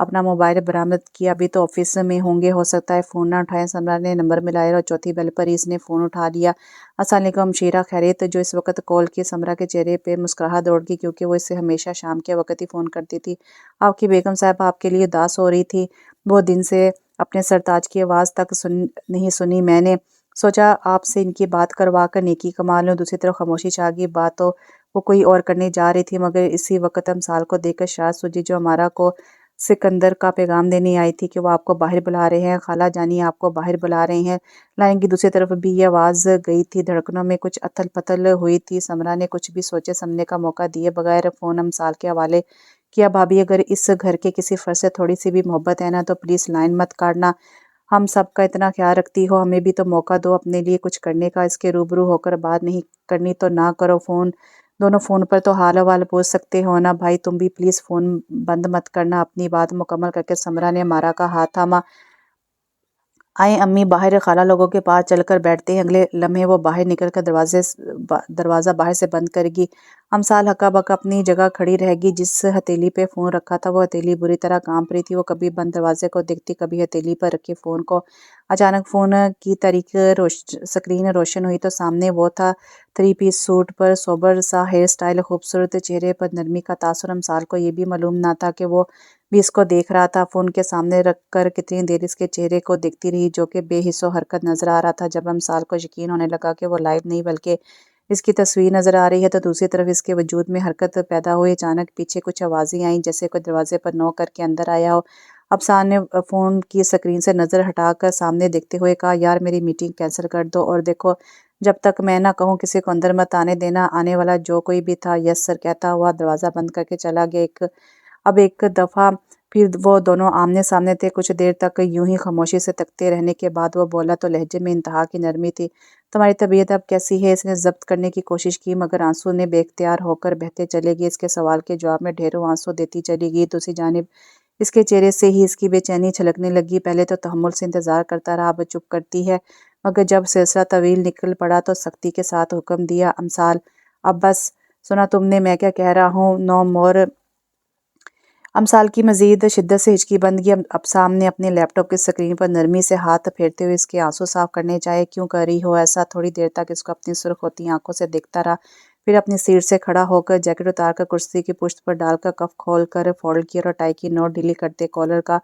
اپنا موبائل برآمد کیا، ابھی تو آفس میں ہوں گے، ہو سکتا ہے فون نہ اٹھائیں۔ سمرہ نے نمبر ملایا اور چوتھی بیل پر ہی اس نے فون اٹھا لیا۔ السلام علیکم مشیرہ، خیریت؟ جو اس وقت کال کی، سمرہ کے چہرے پہ مسکراہٹ دوڑ گئی، کیونکہ وہ اسے ہمیشہ شام کے وقت ہی فون کرتی تھی۔ آپ کی بیگم صاحبہ آپ کے لیے اداس ہو رہی تھی، بہت دن سے اپنے سرتاج کی آواز تک نہیں سنی، میں نے سوچا آپ سے ان کی بات کروا کر نیکی کما لوں۔ دوسری طرف خاموشی چھا گئی، بات تو وہ کوئی اور کرنے جا رہی تھی، مگر اسی وقت امسال کو دیکھ کر شاید سوجی، جو امارا کو سکندر کا پیغام دینے آئی تھی کہ وہ آپ کو باہر بلا رہے ہیں، خالہ جانی آپ کو باہر بلا رہے ہیں۔ لائن کی دوسری طرف بھی یہ آواز گئی تھی، دھڑکنوں میں کچھ اتھل پتھل ہوئی تھی۔ سمرہ نے کچھ بھی سوچے سمجھنے کا موقع دیے بغیر فون امسال کے حوالے کیا۔ بھابھی اگر اس گھر کے کسی فرد سے تھوڑی سی بھی محبت ہے نا تو پلیز لائن مت کاٹنا، ہم سب کا اتنا خیال رکھتی ہو، ہمیں بھی تو موقع دو اپنے لیے کچھ کرنے کا۔ اس کے روبرو ہو کر بات نہیں کرنی تو نہ کرو، دونوں فون پر تو حال احوال پوچھ سکتے ہو نا۔ بھائی تم بھی پلیز فون بند مت کرنا۔ اپنی بات مکمل کر کے سمرہ نے امارا کا ہاتھ تھاما۔ آئیں امی، باہر خالہ لوگوں کے پاس چل کر بیٹھتے ہیں۔ اگلے لمحے وہ باہر نکل کر دروازہ باہر سے بند کرے گی۔ امسال ہکا بکا اپنی جگہ کھڑی رہ گئی۔ جس ہتھیلی پہ فون رکھا تھا وہ ہتھیلی بری طرح کانپ رہی تھی، وہ کبھی بند دروازے کو دیکھتی، کبھی ہتھیلی پر رکھے فون کو۔ اچانک فون کی تاریک سکرین روشن ہوئی تو سامنے وہ تھا، 3 پیس سوٹ پر سوبر سا ہیئر سٹائل، خوبصورت چہرے پر نرمی کا تاثر۔ امسال کو یہ بھی معلوم نہ تھا کہ وہ بھی اس کو دیکھ رہا تھا۔ فون کے سامنے رکھ کر کتنی دیر اس کے چہرے کو دیکھتی رہی جو کہ بے حس و حرکت نظر آ رہا تھا۔ جب امثال کو یقین ہونے لگا کہ وہ لائیو نہیں بلکہ اس کی تصویر نظر آ رہی ہے تو دوسری طرف اس کے وجود میں حرکت پیدا ہوئی۔ اچانک پیچھے کچھ آوازیں آئیں جیسے کوئی دروازے پر نوک کر کے اندر آیا ہو۔ افسان نے فون کی سکرین سے نظر ہٹا کر سامنے دیکھتے ہوئے کہا، یار میری میٹنگ کینسل کر دو اور دیکھو جب تک میں نہ کہوں کسی کو اندر مت آنے دینا۔ آنے والا جو کوئی بھی تھا یس سر کہتا ہوا دروازہ بند کر کے چلا گیا۔ اب ایک دفعہ پھر وہ دونوں آمنے سامنے تھے۔ کچھ دیر تک یوں ہی خاموشی سے تکتے رہنے کے بعد وہ بولا تو لہجے میں انتہا کی نرمی تھی، تمہاری طبیعت اب کیسی ہے؟ اس نے ضبط کرنے کی کوشش کی مگر آنسو نے بے اختیار ہو کر بہتے چلے گئے۔ اس کے سوال کے جواب میں ڈھیروں آنسو دیتی چلی گئی۔ دوسری جانب اس کے چہرے سے ہی اس کی بے چینی چھلکنے لگی۔ پہلے تو تحمل سے انتظار کرتا رہا، اب چپ کرتی ہے، مگر جب سلسلہ طویل نکل پڑا تو سختی کے ساتھ حکم دیا، امثال اب بس، سنا تم نے میں کیا کہہ رہا ہوں؟ نو مور۔ امثال کی مزید شدت سے ہچکی بند گئی۔ ابسام نے اپنے لیپ ٹاپ کی سکرین پر نرمی سے ہاتھ پھیرتے ہوئے اس کے آنسو صاف کرنے چاہے۔ کیوں کر رہی ہو ایسا؟ تھوڑی دیر تک اس کو اپنی سرخ ہوتی آنکھوں سے دیکھتا رہا، پھر اپنی سیٹ سے کھڑا ہو کر جیکٹ اتار کر کرسی کی پشت پر ڈال کر کف کھول کر فولڈ کیا اور ٹائی کی نوٹ ڈھیلی کرتے کالر کا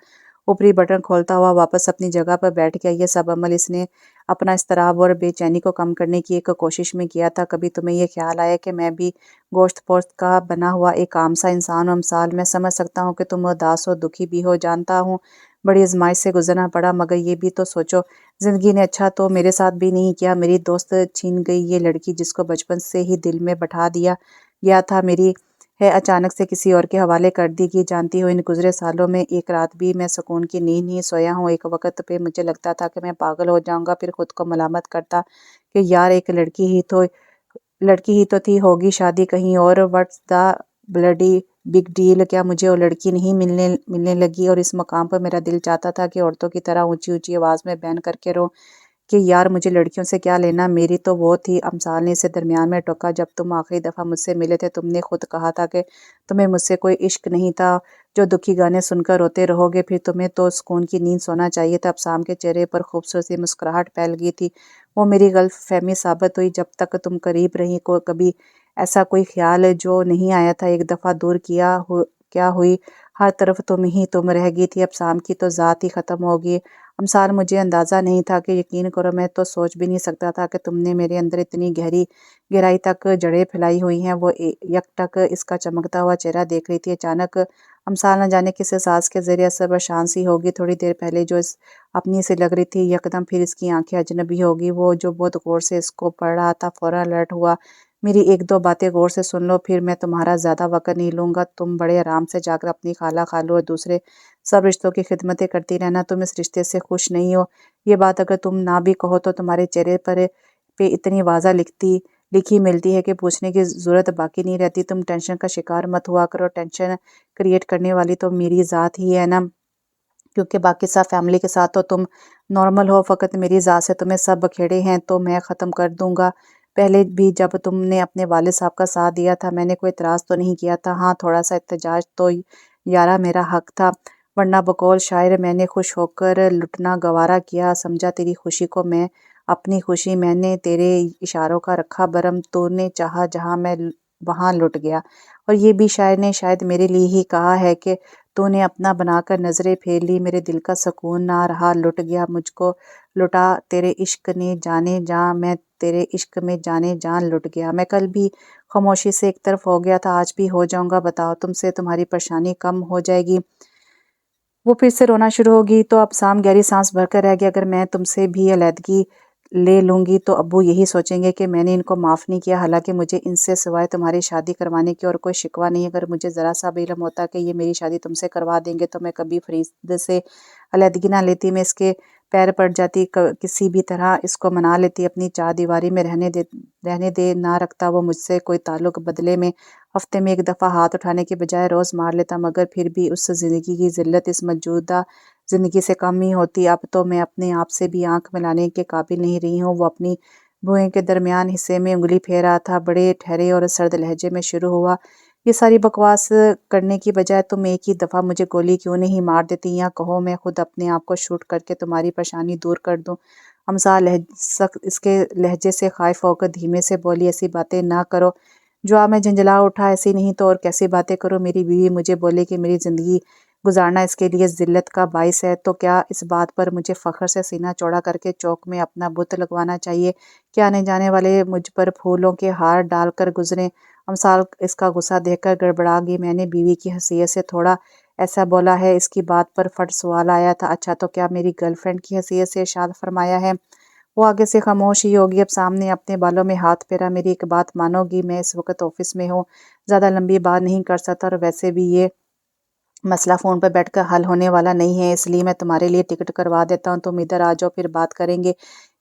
اوپری بٹن کھولتا ہوا واپس اپنی جگہ پر بیٹھ گیا۔ یہ سب عمل اس نے اپنا اضطراب اور بے چینی کو کم کرنے کی ایک کوشش میں کیا تھا۔ کبھی تمہیں یہ خیال آیا کہ میں بھی گوشت پوست کا بنا ہوا ایک عام سا انسان ہوں؟ امثال میں سمجھ سکتا ہوں کہ تم اداس ہو، دکھی بھی ہو، جانتا ہوں بڑی آزمائش سے گزرنا پڑا، مگر یہ بھی تو سوچو زندگی نے اچھا تو میرے ساتھ بھی نہیں کیا۔ میری دوست چھین گئی، یہ لڑکی جس کو بچپن سے ہی دل میں بٹھا دیا گیا تھا میری ہے اچانک سے کسی اور کے حوالے کر دی گئی۔ جانتی ہو ان گزرے سالوں میں ایک رات بھی میں سکون کی نیند نہیں سویا ہوں۔ ایک وقت پہ مجھے لگتا تھا کہ میں پاگل ہو جاؤں گا، پھر خود کو ملامت کرتا کہ یار ایک لڑکی ہی تو تھی، ہوگی شادی کہیں اور، what's the bloody big deal? کیا مجھے وہ لڑکی نہیں ملنے لگی؟ اور اس مقام پر میرا دل چاہتا تھا کہ عورتوں کی طرح اونچی اونچی آواز میں بین کر کے رو کہ یار مجھے لڑکیوں سے کیا لینا، میری تو وہ تھی۔ امثال نے اسے درمیان میں ٹوکا، جب تم آخری دفعہ مجھ سے ملے تھے تم نے خود کہا تھا کہ تمہیں مجھ سے کوئی عشق نہیں تھا، جو دکھی گانے سن کر روتے رہو گے، پھر تمہیں تو سکون کی نیند سونا چاہیے تھا۔ ابسام کے چہرے پر خوبصورت سی مسکراہٹ پھیل گئی تھی۔ وہ میری غلط فہمی ثابت ہوئی، جب تک تم قریب رہی کبھی ایسا کوئی خیال جو نہیں آیا تھا، ایک دفعہ دور کیا ہوئی، ہر طرف تم رہ گئی تھی، ابسام کی تو ذات ہی ختم ہو گئی۔ امثال مجھے اندازہ نہیں تھا کہ یقین کرو میں تو سوچ بھی نہیں سکتا تھا کہ تم نے میرے اندر اتنی گہرائی تک جڑیں پھیلائی ہوئی ہیں۔ وہ یکٹک اس کا چمکتا ہوا چہرہ دیکھ رہی تھی۔ اچانک امثال نہ جانے کس احساس کے ذریعے اثر پریشان سی ہوگی، تھوڑی دیر پہلے جو اپنی سے لگ رہی تھی یکدم پھر اس کی آنکھیں اجنبی ہوگی۔ وہ جو بہت غور سے اس کو پڑھ رہا تھا فوراً الرٹ ہوا، میری ایک دو باتیں غور سے سن لو، پھر میں تمہارا زیادہ وقت نہیں لوں گا، تم بڑے آرام سے جا کر اپنی خالہ خالو اور دوسرے سب رشتوں کی خدمتیں کرتی رہنا۔ تم اس رشتے سے خوش نہیں ہو، یہ بات اگر تم نہ بھی کہو تو تمہارے چہرے پہ اتنی واضح لکھی ملتی ہے کہ پوچھنے کی ضرورت باقی نہیں رہتی۔ تم ٹینشن کا شکار مت ہوا کرو، ٹینشن کریٹ کرنے والی تو میری ذات ہی ہے نا، کیونکہ باقی سب فیملی کے ساتھ تو تم نارمل ہو، فقط میری ذات سے تمہیں سب بکھیڑے ہیں تو میں ختم کر دوں گا۔ پہلے بھی جب تم نے اپنے والد صاحب کا ساتھ دیا تھا میں نے کوئی اعتراض تو نہیں کیا تھا، ہاں تھوڑا سا احتجاج تو یارا میرا حق تھا، ورنہ بقول شاعر میں نے خوش ہو کر لٹنا گوارا کیا سمجھا تیری خوشی کو میں اپنی خوشی، میں نے تیرے اشاروں کا رکھا بھرم، تو نے چاہا جہاں میں وہاں لٹ گیا۔ اور یہ بھی شاعر نے شاید میرے لیے ہی کہا ہے کہ تو نے اپنا بنا کر نظریں پھیر لی، میرے دل کا سکون نہ رہا، لٹ گیا، مجھ کو لٹا تیرے عشق نے جانے جاں، میں تیرے عشق میں جانے جان لٹ گیا۔ میں کل بھی خاموشی سے ایک طرف ہو گیا تھا، آج بھی ہو جاؤں گا، بتاؤ تم سے تمہاری پریشانی کم ہو جائے گی؟ وہ پھر سے رونا شروع ہوگی تو ابسام گہری سانس بھر کر رہ گیا، اگر میں تم سے بھی علیحدگی لے لوں گی تو ابو یہی سوچیں گے کہ میں نے ان کو معاف نہیں کیا، حالانکہ مجھے ان سے سوائے تمہاری شادی کروانے کی اور کوئی شکوہ نہیں۔ اگر مجھے ذرا سا بھی علم ہوتا کہ یہ میری شادی تم سے کروا دیں گے تو میں کبھی فرید سے علیحدگی نہ لیتی، میں اس کے پیر پڑ جاتی، کسی بھی طرح اس کو منا لیتی، اپنی چار دیواری میں رہنے دے نہ رکھتا وہ مجھ سے کوئی تعلق، بدلے میں ہفتے میں ایک دفعہ ہاتھ اٹھانے کے بجائے روز مار لیتا، مگر پھر بھی اس زندگی کی ذلت اس موجودہ زندگی سے کم ہی ہوتی۔ اب تو میں اپنے آپ سے بھی آنکھ ملانے کے قابل نہیں رہی ہوں۔ وہ اپنی بھویں کے درمیان حصے میں انگلی پھیر رہا تھا، بڑے ٹھہرے اور سرد لہجے میں شروع ہوا، یہ ساری بکواس کرنے کی بجائے تم ایک ہی دفعہ مجھے گولی کیوں نہیں مار دیتی، یا کہو میں خود اپنے آپ کو شوٹ کر کے تمہاری پریشانی دور کر دوں۔ امثال اس کے لہجے سے خائف ہو کر دھیمے سے بولی، ایسی باتیں نہ کرو۔ جواب میں جھنجھلا اٹھا، ایسی نہیں تو اور کیسی باتیں کروں؟ میری بیوی مجھے بولے کہ میری زندگی گزارنا اس کے لیے ذلت کا باعث ہے، تو کیا اس بات پر مجھے فخر سے سینہ چوڑا کر کے چوک میں اپنا بت لگوانا چاہیے کہ آنے جانے والے مجھ پر پھولوں کے ہار ڈال کر گزریں؟ امثال اس کا غصہ دیکھ کر گڑبڑا گئی۔ میں نے بیوی کی حیثیت سے تھوڑا ایسا بولا ہے؟ اس کی بات پر فٹ سوال آیا تھا۔ اچھا، تو کیا میری گرل فرینڈ کی حیثیت سے ارشاد فرمایا ہے؟ وہ آگے سے خاموش ہی ہوگی۔ اب سامنے اپنے بالوں میں ہاتھ پھیرا۔ میری ایک بات مانو گی، میں اس وقت آفس میں ہوں، زیادہ لمبی بات نہیں کر سکتا، اور ویسے بھی یہ مسئلہ فون پر بیٹھ کر حل ہونے والا نہیں ہے، اس لیے میں تمہارے لیے ٹکٹ کروا دیتا ہوں، تم ادھر آ جاؤ، پھر بات کریں گے۔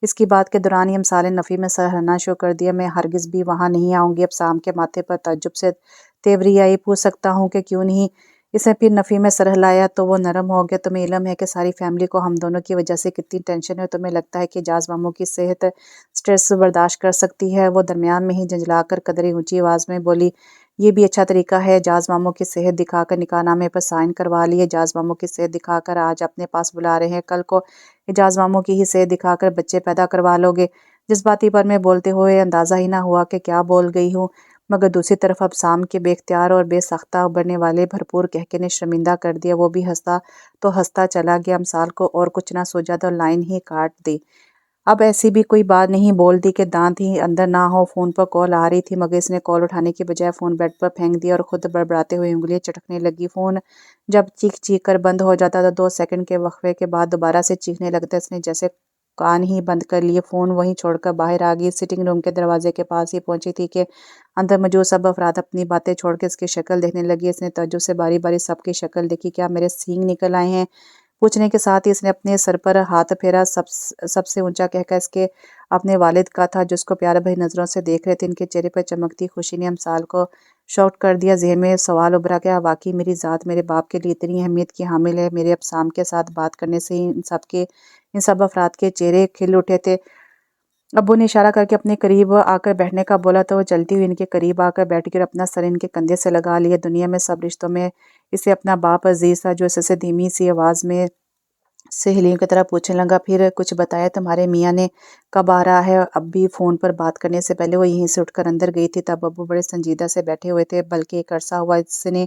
اس کی بات کے دوران ہی امثال نے نفی میں سر ہلنا شروع کر دیا۔ میں ہرگز بھی وہاں نہیں آؤں گی۔ اب سام کے ماتھے پر تعجب سے تیوری آئی۔ پوچھ سکتا ہوں کہ کیوں نہیں؟ اس نے پھر نفی میں سر ہلایا تو وہ نرم ہو گیا۔ تمہیں علم ہے کہ ساری فیملی کو ہم دونوں کی وجہ سے کتنی ٹینشن ہے؟ تمہیں لگتا ہے کہ اعجاز ماموں کی صحت سٹریس برداشت کر سکتی ہے؟ وہ درمیان میں ہی جھنجھلا کر قدرے اونچی آواز میں بولی۔ یہ بھی اچھا طریقہ ہے، اعجاز ماموں کی صحت دکھا کر نکاح نامے پر سائن کروا لیے۔ اعجاز ماموں کی صحت دکھا کر آج اپنے پاس بلا رہے ہیں، کل کو اعجاز ماموں کی ہی صحت دکھا کر بچے پیدا کروا لو گے۔ جذباتی پر میں بولتے ہوئے اندازہ ہی نہ ہوا کہ کیا بول گئی ہوں، مگر دوسری طرف اب سام کے بے اختیار اور بے ساختہ ابھرنے والے بھرپور کہکے نے شرمندہ کر دیا۔ وہ بھی ہنستا تو ہنستا چلا گیا۔ امثال کو اور کچھ نہ سوجا تو لائن ہی کاٹ دی۔ اب ایسی بھی کوئی بات نہیں بول دی کہ دانت ہی اندر نہ ہو۔ فون پر کال آ رہی تھی، مگر اس نے کال اٹھانے کی بجائے فون بیڈ پر پھینک دیا اور خود بڑبڑاتے ہوئے انگلیاں چٹکنے لگی۔ فون جب چیخ چیخ کر بند ہو جاتا تو 2 سیکنڈ کے وقفے کے بعد دوبارہ سے چیخنے لگتا۔ اس نے جیسے کان ہی بند کر لیے، فون وہیں چھوڑ کر باہر آ گئی۔ سٹنگ روم کے دروازے کے پاس ہی پہنچی تھی کہ اندر موجود سب افراد اپنی باتیں چھوڑ کے اس کی شکل دیکھنے لگی۔ اس نے تعجب سے باری باری سب کی شکل دیکھی۔ کیا میرے سینگ نکل آئے ہیں؟ پوچھنے کے ساتھ ہی اس نے اپنے سر پر ہاتھ پھیرا۔ سب سے اونچا کہکا اس کے اپنے والد کا تھا، جس کو پیارے بھری نظروں سے دیکھ رہے تھے۔ ان کے چہرے پر چمکتی خوشی نے امثال کو شاک کر دیا۔ ذہن میں سوال ابھرا، کیا واقعی میری ذات میرے باپ کے لیے اتنی اہمیت کی حامل ہے؟ میرے اب سام کے ساتھ بات کرنے سے ہی ان سب افراد کے چہرے کھل اٹھے تھے۔ ابو نے اشارہ کر کے اپنے قریب آ کر بیٹھنے کا بولا تو وہ چلتی ہوئی ان کے قریب آ کر بیٹھ گئی اور اپنا سر ان کے کندھے سے لگا لیا۔ دنیا میں سب رشتوں میں اسے اپنا باپ عزیز تھا۔ جو اسے دھیمی سی آواز میں سہیلیوں کی طرح پوچھنے لگا، پھر کچھ بتایا؟ تمہارے میاں نے کب آ رہا ہے؟ اب بھی فون پر بات کرنے سے پہلے وہ یہیں سے اٹھ کر اندر گئی تھی۔ تب ابو بڑے سنجیدہ سے بیٹھے ہوئے تھے، بلکہ ایک عرصہ ہوا اس نے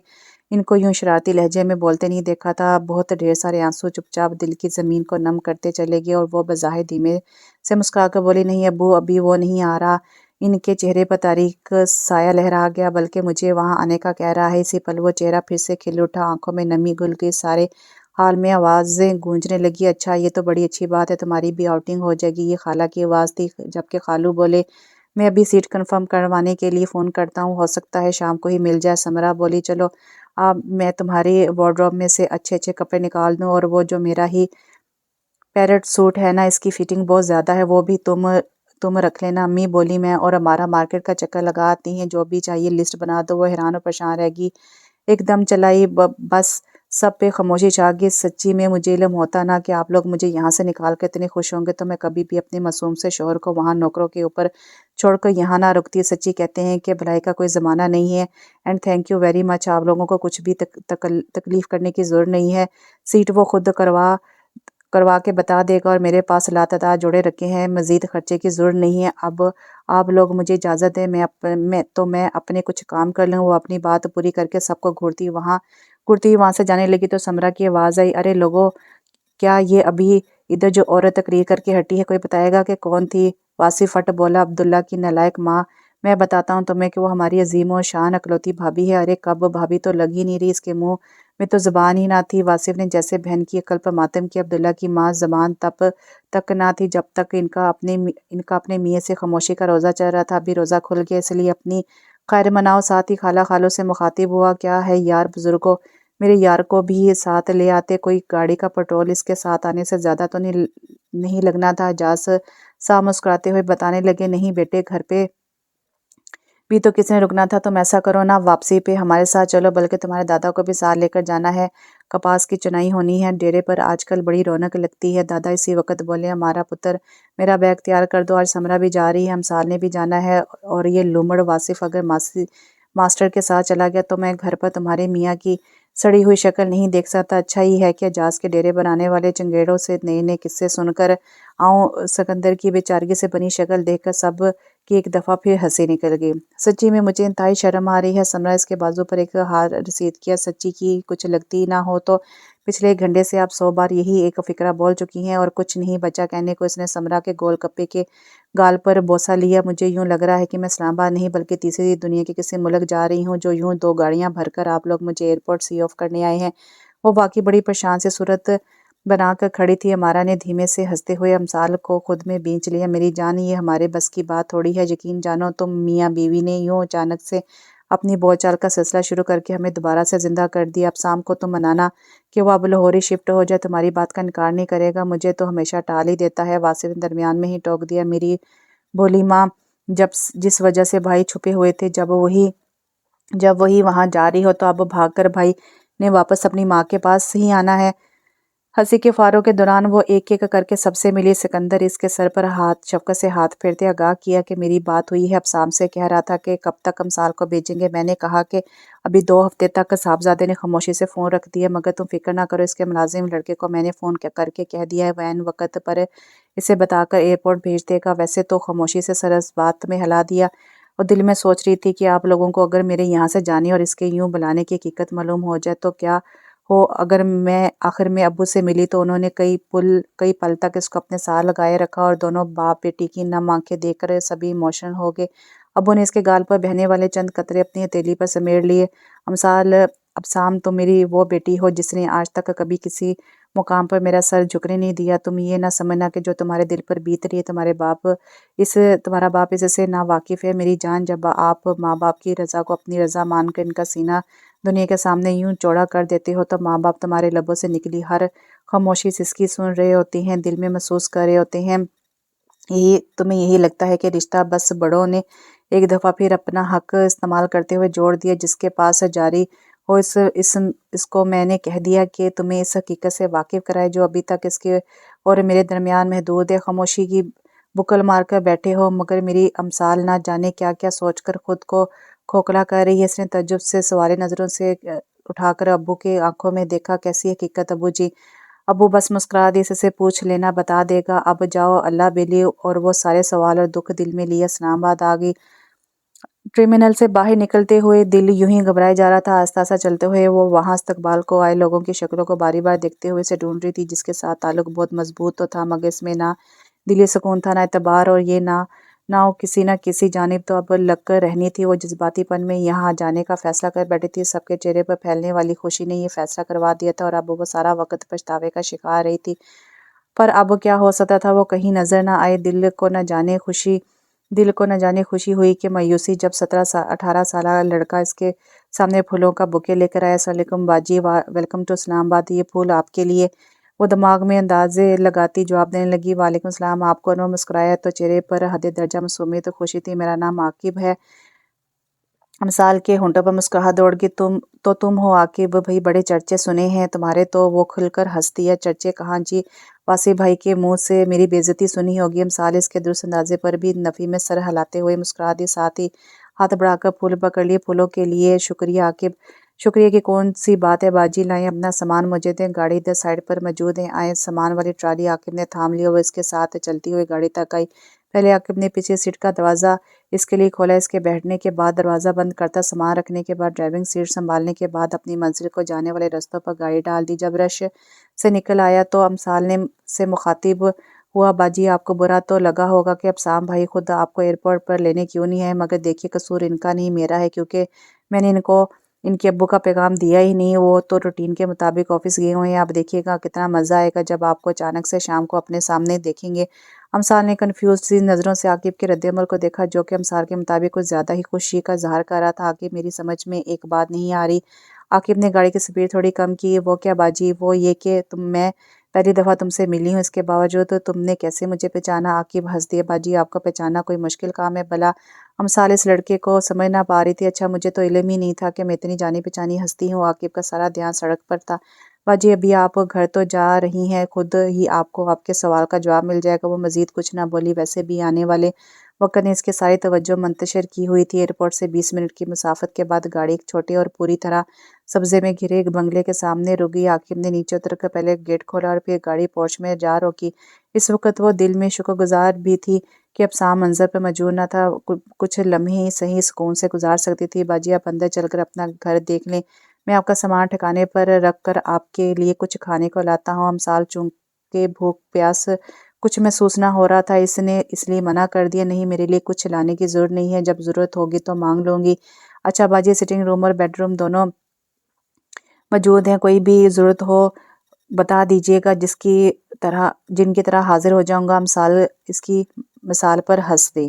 ان کو یوں شرارتی لہجے میں بولتے نہیں دیکھا تھا۔ بہت ڈھیر سارے آنسو چپ چاپ دل کی زمین کو نم کرتے چلے گئے، اور وہ بظاہر دھیمے سے مسکرا کر بولی، نہیں ابو، ابھی وہ نہیں آ رہا۔ ان کے چہرے پر تاریک سایہ لہرا گیا، بلکہ مجھے وہاں آنے کا کہہ رہا ہے۔ اسی پل وہ چہرہ پھر سے کھل اٹھا، آنکھوں میں نمی گھل گئی، سارے حال میں آوازیں گونجنے لگی۔ اچھا، یہ تو بڑی اچھی بات ہے، تمہاری بھی آؤٹنگ ہو جائے گی۔ یہ خالہ کی آواز تھی، جبکہ خالو بولے، میں ابھی سیٹ کنفرم کروانے کے لیے فون کرتا ہوں، ہو سکتا ہے شام کو ہی مل جائے۔ سمرہ بولی، چلو میں تمہاری وارڈروب میں سے اچھے اچھے کپڑے نکال دوں، اور وہ جو میرا ہی پیرٹ سوٹ ہے نا، اس کی فٹنگ بہت زیادہ ہے، وہ بھی تم رکھ لینا۔ امی بولی، میں اور ہمارا مارکیٹ کا چکر لگا آتی ہیں، جو بھی چاہیے لسٹ بنا دو۔ وہ حیران اور پریشان رہ گئی، ایک دم چلائی، بس سب پہ خاموشی چھا گئی۔ سچی میں مجھے علم ہوتا نا کہ آپ لوگ مجھے یہاں سے نکال کے اتنے خوش ہوں گے تو میں کبھی بھی اپنے معصوم سے شوہر کو وہاں نوکروں کے اوپر چھوڑ کر یہاں نہ رکتی۔ سچی کہتے ہیں کہ بھلائی کا کوئی زمانہ نہیں ہے، and thank you very much. آپ لوگوں کو کچھ بھی تکلیف کرنے کی ضرورت نہیں ہے، سیٹ وہ خود کروا کے بتا دے گا، اور میرے پاس لاتعداد جوڑے رکھے ہیں، مزید خرچے کی ضرورت نہیں ہے۔ اب آپ لوگ مجھے اجازت دیں، میں اپنے کچھ کام کر لوں۔ وہ اپنی بات پوری کر کے سب کو گھورتی وہاں سے جانے لگی تو سمرہ کی آواز آئی، ارے لوگو، کیا یہ ابھی ادھر جو عورت تقریر کر کے ہٹی ہے، کوئی بتائے گا کہ کون تھی؟ واصف فٹ بولا، عبداللہ کی نالائق ماں، میں بتاتا ہوں تمہیں کہ وہ ہماری عظیم و شان اکلوتی بھابھی ہے۔ ارے کب بھابھی تو لگ ہی نہیں رہی، اس کے منہ میں تو زبان ہی نہ تھی۔ واصف نے جیسے بہن کی عقل پر ماتم کیا۔ عبداللہ کی ماں زبان تب تک نہ تھی جب تک ان کا اپنے میاں سے خاموشی کا روزہ چل رہا تھا۔ ابھی روزہ کھل گیا، اس لیے اپنی خیر مناؤ، ساتھ ہی خالہ خالوں سے مخاطب ہوا، کیا ہے یار بزرگوں، میرے یار کو بھی ساتھ لے آتے، کوئی گاڑی کا پیٹرول اس کے ساتھ آنے سے زیادہ تو نہیں لگنا تھا۔ اعجاز صاحب مسکراتے ہوئے بتانے لگے، نہیں بیٹے، گھر پہ بھی تو کس نے رکنا تھا، تم ایسا کرو نا، واپسی پہ ہمارے ساتھ چلو، بلکہ تمہارے دادا کو بھی ساتھ لے کر جانا ہے، کپاس کی چنائی ہونی ہے، ڈیرے پر آج کل بڑی رونق لگتی ہے۔ دادا اسی وقت بولے، ہمارا پتر، میرا بیگ تیار کر دو، آج سمرہ بھی جا رہی ہے، امثال نے بھی جانا ہے، اور یہ لومڑ واصف اگر ماسٹر کے ساتھ چلا گیا تو میں گھر پر تمہارے میاں کی سڑی ہوئی شکل نہیں دیکھ سکتا۔ اچھا ہی ہے کہ اعجاز کے ڈیرے پر آنے والے چنگیڑوں سے نئے نئے قصے سن کر آؤں۔ سکندر کی بے چارگی سے بنی شکل دیکھ کر سب کہ ایک دفعہ پھر ہنسی نکل گئی۔ سچی میں مجھے انتہائی شرم آ رہی ہے۔ سمرہ اس کے بازو پر ایک ہاتھ رسید کیا۔ سچی کی کچھ لگتی نہ ہو تو پچھلے 1 گھنٹے سے آپ 100 بار یہی ایک فقرہ بول چکی ہیں اور کچھ نہیں بچا کہنے کو۔ اس نے سمرہ کے گول کپے کے گال پر بوسہ لیا۔ مجھے یوں لگ رہا ہے کہ میں اسلام آباد نہیں بلکہ تیسری دنیا کے کسی ملک جا رہی ہوں، جو یوں 2 گاڑیاں بھر کر آپ لوگ مجھے ایئرپورٹ سی آف کرنے آئے ہیں۔ وہ واقعی بڑی پریشان سی صورت بنا کر کھڑی تھی۔ امارہ نے دھیمے سے ہنستے ہوئے امسال کو خود میں بینچ لیا۔ میری جان، یہ ہمارے بس کی بات تھوڑی ہے۔ یقین جانو تم میاں بیوی نے یوں اچانک سے اپنی بول چال کا سلسلہ شروع کر کے ہمیں دوبارہ سے زندہ کر دیا۔ اب شام کو تم منانا کہ وہ اب لاہور ہی شفٹ ہو جائے، تمہاری بات کا انکار نہیں کرے گا۔ مجھے تو ہمیشہ ٹال ہی دیتا ہے۔ واصف نے درمیان میں ہی ٹوک دیا۔ میری بھولی ماں، جس وجہ سے بھائی چھپے ہوئے تھے، جب وہی وہاں جا رہی ہو تو اب بھاگ کر بھائی نے واپس اپنی ماں کے پاس ہی آنا ہے۔ ہنسی کے فاروں کے دوران وہ ایک ایک کر کے سب سے ملی۔ سکندر اس کے سر پر شفقت سے ہاتھ پھیرتے آگاہ کیا کہ میری بات ہوئی ہے۔ ابسام سے کہہ رہا تھا کہ کب تک امسال کو بھیجیں گے۔ میں نے کہا کہ ابھی 2 ہفتے تک۔ صاحبزادے نے خاموشی سے فون رکھ دیا۔ مگر تم فکر نہ کرو، اس کے ملازم لڑکے کو میں نے فون کر کے کہہ دیا ہے، وہ عین وقت پر اسے بتا کر ایئرپورٹ بھیج دے گا۔ ویسے تو خاموشی سے سر اس بات میں ہلا دیا اور دل میں سوچ رہی تھی کہ آپ لوگوں کو اگر میرے یہاں سے جانے اور اس کے یوں بلانے کی حقیقت معلوم ہو جائے تو کیا ہو۔ اگر میں آخر میں ابو سے ملی تو انہوں نے کئی پل تک اس کو اپنے ساتھ لگائے رکھا اور دونوں باپ بیٹی کی نم آنکھیں دیکھ کر سبھی ایموشنل ہو گئے۔ ابو نے اس کے گال پر بہنے والے چند قطرے اپنی ہتھیلی پر سمیٹ لیے۔ ابسام، تم میری وہ بیٹی ہو جس نے آج تک کبھی کسی مقام پر میرا سر جھکنے نہیں دیا۔ تم یہ نہ سمجھنا کہ جو تمہارے دل پر بیت رہی ہے تمہارا باپ اس سے نا واقف ہے۔ میری جان، جب آپ ماں باپ کی رضا کو اپنی رضا مان کر ان کا سینہ دنیا کے سامنے یوں چوڑا کر دیتے ہو تو ماں باپ تمہارے لبوں سے نکلی ہر خاموشی سسکی سن رہے ہوتے ہیں، دل میں محسوس کر رہے ہوتے ہیں۔ تمہیں یہی لگتا ہے کہ رشتہ بس بڑوں نے ایک دفعہ پھر اپنا حق استعمال کرتے ہوئے جوڑ دیا، جس کے پاس جاری ہو۔ اس کو میں نے کہہ دیا کہ تمہیں اس حقیقت سے واقف کرائے جو ابھی تک اس کے اور میرے درمیان محدود ہے۔ خاموشی کی بکل مار کر بیٹھے ہو، مگر میری امسال نہ جانے کیا کیا سوچ کر خود کو کھوکھلا کر رہی ہے۔ اس نے تعجب سے سوالے نظروں سے اٹھا کر ابو کے آنکھوں میں دیکھا۔ کیسی حقیقت ابو جی؟ ابو بس مسکرا دی۔ اس سے پوچھ لینا بتا دے گا۔ اب جاؤ، اللہ بیلی۔ اور وہ سارے سوال اور دکھ دل میں لیے اسلام آباد آ گئی۔ ٹرمینل سے باہر نکلتے ہوئے دل یوں ہی گھبرائے جا رہا تھا۔ آہستہ آہستہ چلتے ہوئے وہ وہاں استقبال کو آئے لوگوں کی شکلوں کو باری بار دیکھتے ہوئے اسے ڈھونڈ رہی تھی، جس کے ساتھ تعلق بہت مضبوط تو تھا مگر اس میں نہ دلی سکون تھا، نہ اعتبار، اور یہ نہ وہ کسی نہ کسی جانب تو اب لگ کر رہنی تھی۔ وہ جذباتی پن میں یہاں جانے کا فیصلہ کر بیٹھی تھی۔ سب کے چہرے پر پھیلنے والی خوشی نے یہ فیصلہ کروا دیا تھا اور اب وہ سارا وقت پچھتاوے کا شکار رہی تھی۔ پر اب کیا ہو سکتا تھا؟ وہ کہیں نظر نہ آئے۔ دل کو نہ جانے خوشی ہوئی کہ مایوسی، جب 18 سالہ لڑکا اس کے سامنے پھولوں کا بوکے لے کر آیا۔ السلام علیکم باجی، ویلکم ٹو اسلام آباد، یہ پھول آپ کے لیے۔ وہ دماغ میں اندازے لگاتی جواب دینے لگی، وعلیکم السلام آپ کو۔ انہوں مسکرایا تو چہرے پر حد درجہ معصومیت اور خوشی تھی۔ میرا نام عاقب ہے۔ امسال کے ہونٹوں پر مسکراہٹ دوڑ گئی۔ تم ہو عاقب بھائی، بڑے چرچے سنے ہیں تمہارے تو۔ وہ کھل کر ہنس دیا۔ چرچے کہاں جی؟ واصف بھائی کے منہ سے میری بے عزتی سنی ہوگی۔ امسال اس کے درست اندازے پر بھی نفی میں سر ہلاتے ہوئے مسکرا دی، ساتھ ہی ہاتھ بڑھا کر پھول پکڑ لیے۔ پھولوں کے لیے شکریہ عاقب۔ شکریہ کی کون سی بات ہے باجی، لائیں اپنا سامان مجھے دیں، گاڑی ادھر سائڈ پر موجود ہے، آئیں۔ سامان والی ٹرالی عاقب نے تھام لی اور وہ اس کے ساتھ چلتی ہوئی گاڑی تک آئی۔ پہلے عاقب نے پچھلی سیٹ کا دروازہ اس کے لیے کھولا، اس کے بیٹھنے کے بعد دروازہ بند کرتا، سامان رکھنے کے بعد ڈرائیونگ سیٹ سنبھالنے کے بعد اپنی منزل کو جانے والے رستوں پر گاڑی ڈال دی۔ جب رش سے نکل آیا تو امسال نے سے مخاطب ہوا، باجی آپ کو برا تو لگا ہوگا کہ ابسام بھائی خود آپ کو ایئرپورٹ پر لینے کیوں نہیں آئے، مگر دیکھیے قصور ان کا نہیں میرا ہے، کیونکہ میں نے ان کے ابو کا پیغام دیا ہی نہیں، وہ تو روٹین کے مطابق آفس گئے ہوئے ہیں۔ آپ دیکھیے گا کتنا مزہ آئے گا جب آپ کو اچانک سے شام کو اپنے سامنے دیکھیں گے۔ امسال نے کنفیوز سی نظروں سے عاقب کے رد عمل کو دیکھا، جو کہ امسال کے مطابق کچھ زیادہ ہی خوشی کا اظہار کر رہا تھا۔ عاقب، میری سمجھ میں ایک بات نہیں آ رہی۔ عاقب نے گاڑی کی سپیڈ تھوڑی کم کی۔ وہ کیا باجی؟ وہ یہ کہ میں پہلی دفعہ تم سے ملی ہوں، اس کے باوجود تم نے کیسے مجھے پہچانا؟ عاقب ہنس دیا، باجی آپ کو پہچاننا کوئی مشکل کام ہے بھلا؟ امسال اس لڑکے کو سمجھ نہ پا رہی تھی۔ اچھا، مجھے تو علم ہی نہیں تھا کہ میں اتنی جانی پہچانی ہستی ہوں۔ عاقب کا سارا دھیان سڑک پر تھا۔ باجی ابھی آپ گھر تو جا رہی ہیں، خود ہی آپ کو آپ کے سوال کا جواب مل جائے گا۔ وہ مزید کچھ نہ بولی، ویسے بھی آنے والے وقت نے اس کی ساری توجہ منتشر کی ہوئی تھی۔ ایئرپورٹ سے 20 منٹ کی مسافت کے بعد گاڑی ایک چھوٹے اور پوری طرح سبزے میں گھرے ایک بنگلے کے سامنے رکی۔ عاقب نے نیچے اتر کر پہلے گیٹ کھولا اور پھر گاڑی پورچ میں جا روکی۔ اس وقت وہ دل میں شکر گزار بھی تھی کہ اب سام منظر پر مجبور نہ تھا، کچھ لمحے ہی صحیح سکون سے گزار سکتی تھی۔ باجی آپ اندر چل کر اپنا گھر دیکھ لیں، میں آپ کا سامان ٹھکانے پر رکھ کر آپ کے لیے کچھ کھانے کو لاتا ہوں۔ امثال چونکہ بھوک پیاس کچھ محسوس نہ ہو رہا تھا، اس نے اس لیے منع کر دیا، نہیں میرے لیے کچھ لانے کی ضرورت نہیں ہے، جب ضرورت ہوگی تو مانگ لوں گی۔ اچھا باجی، سٹنگ روم اور بیڈ روم دونوں موجود ہیں، کوئی بھی ضرورت ہو بتا دیجیے گا، جن کی طرح حاضر ہو جاؤں گا۔ امثال اس کی مثال پر ہنس دی۔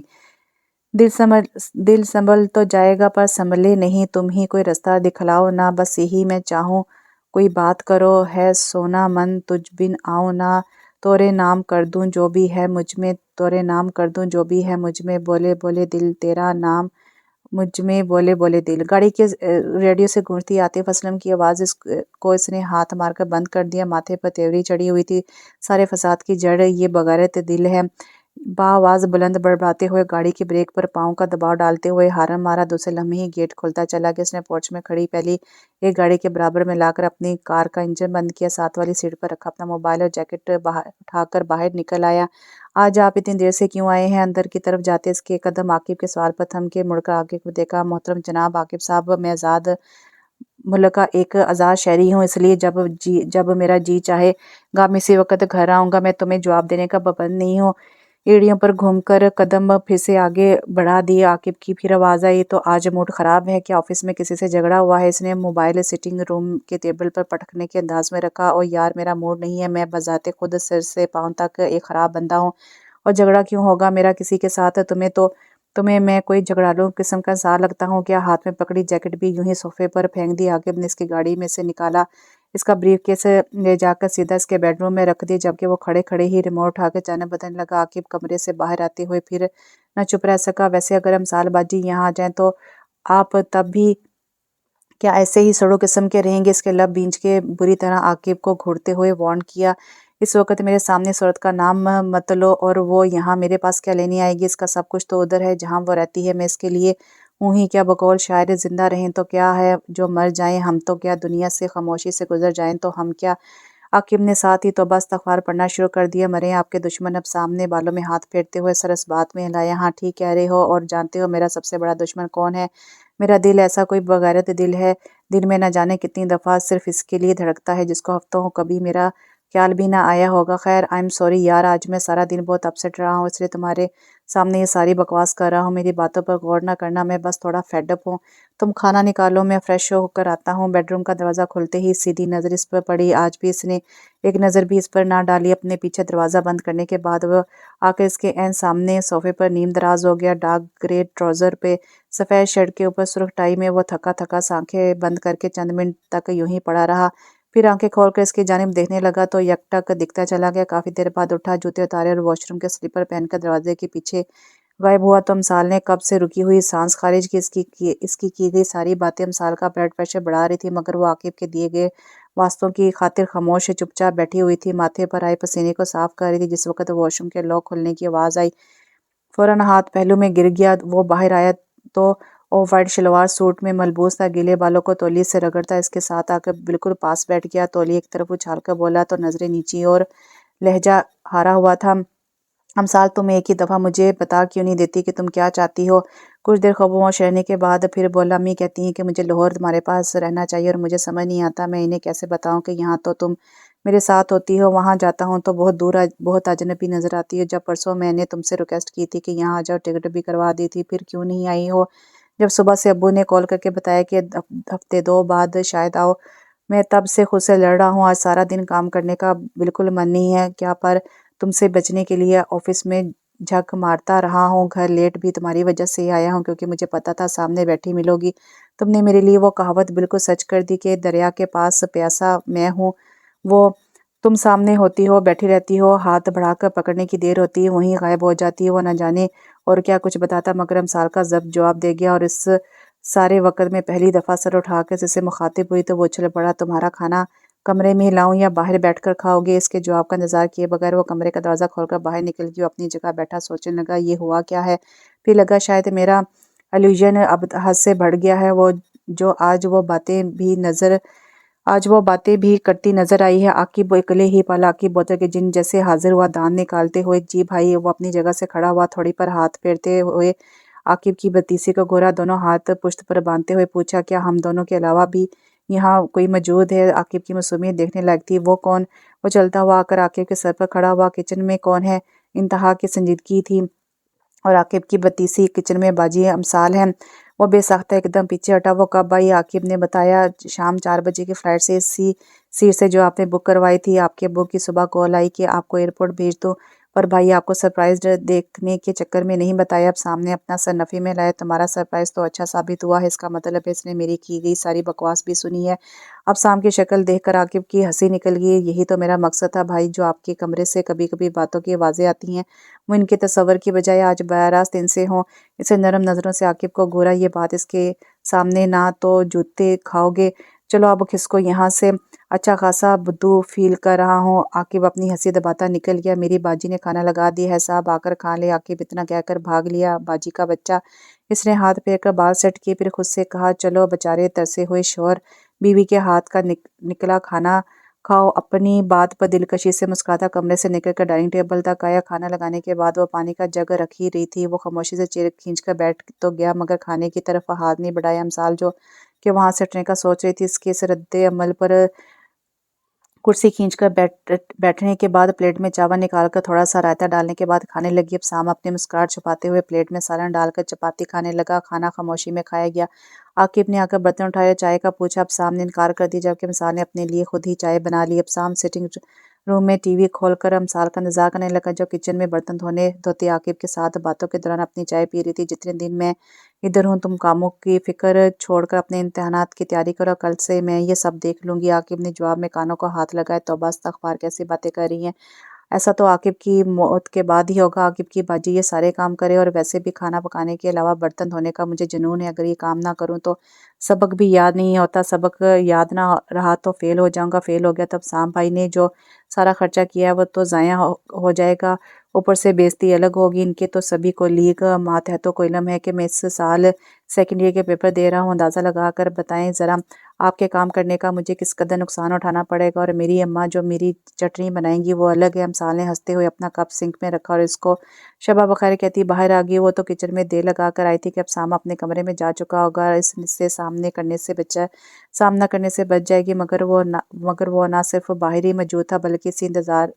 دل سنبھل تو جائے گا پر سنبھلے نہیں، تم ہی کوئی رستہ دکھلاؤ نا، بس یہی میں چاہوں کوئی بات کرو، ہے سونا من تجھ بن آؤں نا، تورے نام کر دوں جو بھی ہے مجھ میں، تورے نام کر دوں جو بھی ہے مجھ میں، بولے بولے دل تیرا نام مجھ میں، بولے بولے دل۔ گاڑی کے ریڈیو سے گونجتی عاطف اسلم کی آواز اس نے ہاتھ مار کر بند کر دیا۔ ماتھے پر تیوری چڑھی ہوئی تھی، سارے فساد کی جڑ یہ بغیرت دل ہے۔ بآواز بلند بڑبڑاتے ہوئے گاڑی کی بریک پر پاؤں کا دباؤ ڈالتے ہوئے ہارن مارا، دوسرے لمحے ہی گیٹ کھلتا چلا گیا۔ اس نے پورچ میں کھڑی پہلی ایک گاڑی کے برابر میں لا کر اپنی کار کا انجن بند کیا، ساتھ والی سیٹ پر رکھا اپنا موبائل اور جیکٹ اٹھا کر باہر نکل آیا۔ آج آپ اتنی دیر سے کیوں آئے ہیں؟ اندر کی طرف جاتے اس کے قدم عاقب کے سوال پر تھم کے مڑ کر عاقب کو دیکھا۔ محترم جناب عاقب صاحب، میں آزاد ملک کا ایک آزاد شہری ہوں، اس لیے جب میرا جی چاہے گا میں اسی وقت گھر آؤں گا، میں تمہیں جواب دینے کا پابند نہیں ہوں۔ ایڑیوں پر گھوم کر قدم پھر سے آگے بڑھا دیے عاقب کی، پھر آواز آئی، تو آج موڈ خراب ہے کیا؟ آفس میں کسی سے جھگڑا ہوا ہے؟ اس نے موبائل سٹنگ روم کے ٹیبل پر پٹکنے کے انداز میں رکھا۔ او یار، میرا موڈ نہیں ہے، میں بذات خود سر سے پاؤں تک ایک خراب بندہ ہوں، اور جھگڑا کیوں ہوگا میرا کسی کے ساتھ؟ تمہیں میں کوئی جھگڑالو قسم کا انسان لگتا ہوں کیا؟ ہاتھ میں پکڑی جیکٹ بھی یوں ہی صوفے پر پھینک دی۔ عاقب نے اس کی گاڑی میں سے نکالا، اس کا بریف کیس لے جا کر سیدھا اس کے بیڈ روم میں رکھ دی، جبکہ وہ کھڑے کھڑے ہی ریموٹ اٹھا کے چلانا بدلنے لگا۔ عاقب کمرے سے باہر آتے ہوئے پھر نہ چپ رہ سکا۔ ویسے اگر امثال باجی یہاں آ جائیں تو آپ تب بھی کیا ایسے ہی سڑو قسم کے رہیں گے؟ اس کے لب بھینچ کے بری طرح عاقب کو گھورتے ہوئے وارن کیا، اس وقت میرے سامنے اس عورت کا نام مت لو، اور وہ یہاں میرے پاس کیا لینے آئے گی؟ اس کا سب کچھ تو ادھر ہے جہاں وہ رہتی ہے، میں اس کے لیے ہوں ہی کیا؟ بقول شاعر زندہ رہیں تو کیا ہے، جو مر جائیں ہم تو کیا، دنیا سے خاموشی سے گزر جائیں تو ہم کیا؟ عاقب نے ساتھ ہی توبہ استغفار پڑھنا شروع کر دیا۔ مرے آپ کے دشمن، اب سامنے بالوں میں ہاتھ پھیرتے ہوئے سر اس بات میں ہلایا، ہاں ٹھیک کہہ رہے ہو، اور جانتے ہو میرا سب سے بڑا دشمن کون ہے؟ میرا دل، ایسا کوئی بغیرت دل ہے دن میں نہ جانے کتنی دفعہ صرف اس کے لیے دھڑکتا ہے جس کو ہفتوں کبھی میرا خیال بھی نہ آیا ہوگا۔ خیر آئی ایم سوری یار، آج میں سارا دن بہت اپسیٹ رہا ہوں، اس لیے تمہارے سامنے یہ ساری بکواس کر رہا ہوں، میری باتوں پر غور نہ کرنا، میں بس تھوڑا فیڈ اپ ہوں۔ تم کھانا نکالو، میں فریش ہو کر آتا ہوں۔ بیڈ روم کا دروازہ کھلتے ہی سیدھی نظر اس پر پڑی، آج بھی اس نے ایک نظر بھی اس پر نہ ڈالی۔ اپنے پیچھے دروازہ بند کرنے کے بعد وہ آ کر اس کے عین سامنے صوفے پر نیم دراز ہو گیا۔ ڈارک گرے ٹراؤزر پہ سفید شرٹ کے اوپر سرخ ٹائی میں وہ تھکا تھکا سی آنکھیں بند کر کے چند منٹ تک یوں ہی پڑا رہا، پھر آنکھیں کھول کر اس کی جانب دیکھنے لگا تو یک ٹک دکھتا چلا گیا۔ کافی دیر بعد اٹھا، جوتے اتارے اور واش روم کے سلیپر پہن کر دروازے کے پیچھے غائب ہوا تو امثال نے قبل سے رکی ہوئی سانس خارج کی۔ اس کی گئی ساری باتیں امثال کا بلڈ پریشر بڑھا رہی تھی، مگر وہ عاقب کے دیے گئے واسطوں کی خاطر خاموش چپ چاپ بیٹھی ہوئی تھی، ماتھے پر آئے پسینے کو صاف کر رہی تھی۔ جس وقت واش روم کے لاک کھلنے کی آواز آئی، فوراً ہاتھ پہلو میں گر گیا۔ وہ باہر آیا تو آف وائٹ شلوار سوٹ میں ملبوس تھا، گیلے بالوں کو تولیے سے رگڑتا اس کے ساتھ آ کر بالکل پاس بیٹھ گیا، تولیے ایک طرف اچھال کر بولا تو نظریں نیچی اور لہجہ ہارا ہوا تھا، امثال تم ایک ہی دفعہ مجھے بتا کیوں نہیں دیتی کہ تم کیا چاہتی ہو؟ کچھ دیر خاموش رہنے کے بعد پھر بولا، امی کہتی ہیں کہ مجھے لاہور تمہارے پاس رہنا چاہیے، اور مجھے سمجھ نہیں آتا میں انہیں کیسے بتاؤں کہ یہاں تو تم میرے ساتھ ہوتی ہو، وہاں جاتا ہوں تو بہت دور بہت اجنبی نظر آتی ہو۔ جب پرسوں میں نے تم سے ریکویسٹ کی تھی کہ یہاں آ جاؤ، ٹکٹ بھی کروا دی تھی، پھر کیوں نہیں آئی ہو؟ جب صبح سے ابو نے کال کر کے بتایا کہ ہفتے دو بعد شاید آؤ، میں تب سے خود سے لڑ رہا ہوں، آج سارا دن کام کرنے کا بالکل من نہیں ہے کیا، پر تم سے بچنے کے لیے آفس میں جھک مارتا رہا ہوں، گھر لیٹ بھی تمہاری وجہ سے ہی آیا ہوں، کیونکہ مجھے پتا تھا سامنے بیٹھی ملو گی۔ تم نے میرے لیے وہ کہاوت بالکل سچ کر دی کہ دریا کے پاس پیاسا میں ہوں، وہ تم سامنے ہوتی ہو، بیٹھی رہتی ہو، ہاتھ بڑھا کر پکڑنے کی دیر ہوتی ہے وہیں غائب ہو جاتی ہے۔ وہ نہ جانے اور کیا کچھ بتاتا، مگر امثال کا ضبط جواب دے گیا، اور اس سارے وقت میں پہلی دفعہ سر اٹھا کر اسے مخاطب ہوئی تو وہ اچھل پڑا، تمہارا کھانا کمرے میں لاؤں یا باہر بیٹھ کر کھاؤ گے؟ اس کے جواب کا انتظار کیے بغیر وہ کمرے کا دروازہ کھول کر باہر نکل گئی۔ وہ اپنی جگہ بیٹھا سوچنے لگا یہ ہوا کیا ہے؟ پھر لگا شاید میرا الوژن اب حد سے بڑھ گیا ہے۔ وہ جو آج وہ باتیں بھی کرتی نظر آئی ہے۔ عاقب اکلے ہی پل عاقب بوتل کے جن جیسے حاضر ہوا، دانت نکالتے ہوئے۔ جی بھائی۔ وہ اپنی جگہ سے کھڑا ہوا، تھوڑی پر ہاتھ پھیرتے ہوئے عاقب کی بتیسی کو گورا، دونوں ہاتھ پشت پر باندھتے ہوئے پوچھا، کیا ہم دونوں کے علاوہ بھی یہاں کوئی موجود ہے؟ عاقب کی معصومیت دیکھنے لائق تھی۔ وہ کون؟ وہ چلتا ہوا آ کر عاقب کے سر پر کھڑا ہوا۔ کچن میں کون ہے؟ انتہا کی سنجیدگی تھی اور عاقب کی بتیسی۔ کچن میں باجی امثال ہے۔ وہ بے ساختہ ایک دم پیچھے ہٹا۔ وہ کب آئی؟ عاقب نے بتایا شام 4 بجے کی فلائٹ سے، اسی سیٹ سے جو آپ نے بک کروائی تھی۔ آپ کے ابو کی صبح کال آئی کہ آپ کو ایئرپورٹ بھیج دوں، پر بھائی آپ کو سرپرائز دیکھنے کے چکر میں نہیں بتایا۔ اب سامنے اپنا سر نفی میں لایا۔ تمہارا سرپرائز تو اچھا ثابت ہوا ہے، اس کا مطلب ہے اس نے میری کی گئی ساری بکواس بھی سنی ہے۔ اب سام کی شکل دیکھ کر عاقب کی ہنسی نکل گئی۔ یہی تو میرا مقصد تھا بھائی، جو آپ کے کمرے سے کبھی کبھی باتوں کی آوازیں آتی ہیں، وہ ان کے تصور کی بجائے آج براہ راست ان سے ہوں۔ اسے نرم نظروں سے عاقب کو گھورا۔ یہ بات اس کے سامنے نہ تو جوتے کھاؤ گے، چلو اب کھسکو یہاں سے، اچھا خاصا بدو فیل کر رہا ہوں۔ عاقب اپنی ہنسی دباتا نکل گیا۔ میری باجی نے کھانا لگا دیا ہے صاحب، آ کر کھا لیں۔ عاقب اتنا کہہ کر بھاگ لیا۔ باجی کا بچہ؟ اس نے ہاتھ پھیر کر بال سیٹ کیے، پھر خود سے کہا چلو بیچارے ترسے ہوئے شوہر بیوی کے ہاتھ کا نکلا کھانا کھاؤ۔ اپنی بات پر دلکشی سے مسکراتا کمرے سے نکل کر ڈائننگ ٹیبل تک آیا۔ کھانا لگانے کے بعد وہ پانی کا جگ رکھ ہی رہی تھی، وہ خاموشی سے چیئر کھینچ کر بیٹھ تو گیا، مگر کھانے کی طرف ہاتھ نہیں بڑھایا۔ امثال جو کہ وہاں سے اٹھنے کا سوچ رہی تھی، اس کے اس رد عمل پر کرسی کھینچ کر بیٹھنے کے بعد پلیٹ میں چاول نکال کر تھوڑا سا رائتہ ڈالنے کے بعد کھانے لگی۔ اب سام اپنی مسکراہٹ چھپاتے ہوئے پلیٹ میں سالن ڈال کر چپاتی کھانے لگا۔ کھانا خاموشی میں کھایا گیا۔ عاقب نے آ کر برتن اٹھایا، چائے کا پوچھا۔ اب سام نے انکار کر دیا، جبکہ امثال نے اپنے لیے خود ہی چائے بنا لی۔ اب سام سٹنگ روم میں ٹی وی کھول کر امثال کا انتظار کرنے لگا، جو کچن میں برتن دھوتے عاقب کے ساتھ باتوں کے دوران اپنی چائے پی رہی تھی۔ جتنے دن میں ادھر ہوں تم کاموں کی فکر چھوڑ کر اپنے امتحانات کی تیاری کرو، کل سے میں یہ سب دیکھ لوں گی۔ عاقب نے جواب میں کانوں کو ہاتھ لگائے۔ توبہ استغفار، کیسی باتیں کر رہی ہیں؟ ایسا تو عاقب کی موت کے بعد ہی ہوگا۔ عاقب کی باجی یہ سارے کام کرے، اور ویسے بھی کھانا پکانے کے علاوہ برتن دھونے کا مجھے جنون ہے۔ اگر یہ کام نہ کروں تو سبق بھی یاد نہیں ہوتا، سبق یاد نہ رہا تو فیل ہو جاؤں گا، فیل ہو گیا تب سام بھائی نے جو سارا خرچہ کیا ہے وہ تو ضائع ہو جائے گا، اوپر سے بے عزتی الگ ہوگی۔ ان کے تو سبھی کولیگ ماتحتوں کو علم ہے کہ میں اس سال سیکنڈ ایئر کے پیپر دے رہا ہوں۔ اندازہ لگا کر بتائیں ذرا، آپ کے کام کرنے کا مجھے کس قدر نقصان اٹھانا پڑے گا، اور میری اماں جو میری چٹنی بنائیں گی وہ الگ ہے۔ امثال نے ہنستے ہوئے اپنا کپ سنک میں رکھا اور اس کو شبہ بخیر کہتی باہر آ گئی۔ وہ تو کچن میں دیر لگا کر آئی تھی کہ اب سام اپنے کمرے میں جا چکا ہوگا، اس سے سامنا کرنے سے بچ جائے گی، مگر وہ نہ صرف باہر ہی موجود تھا بلکہ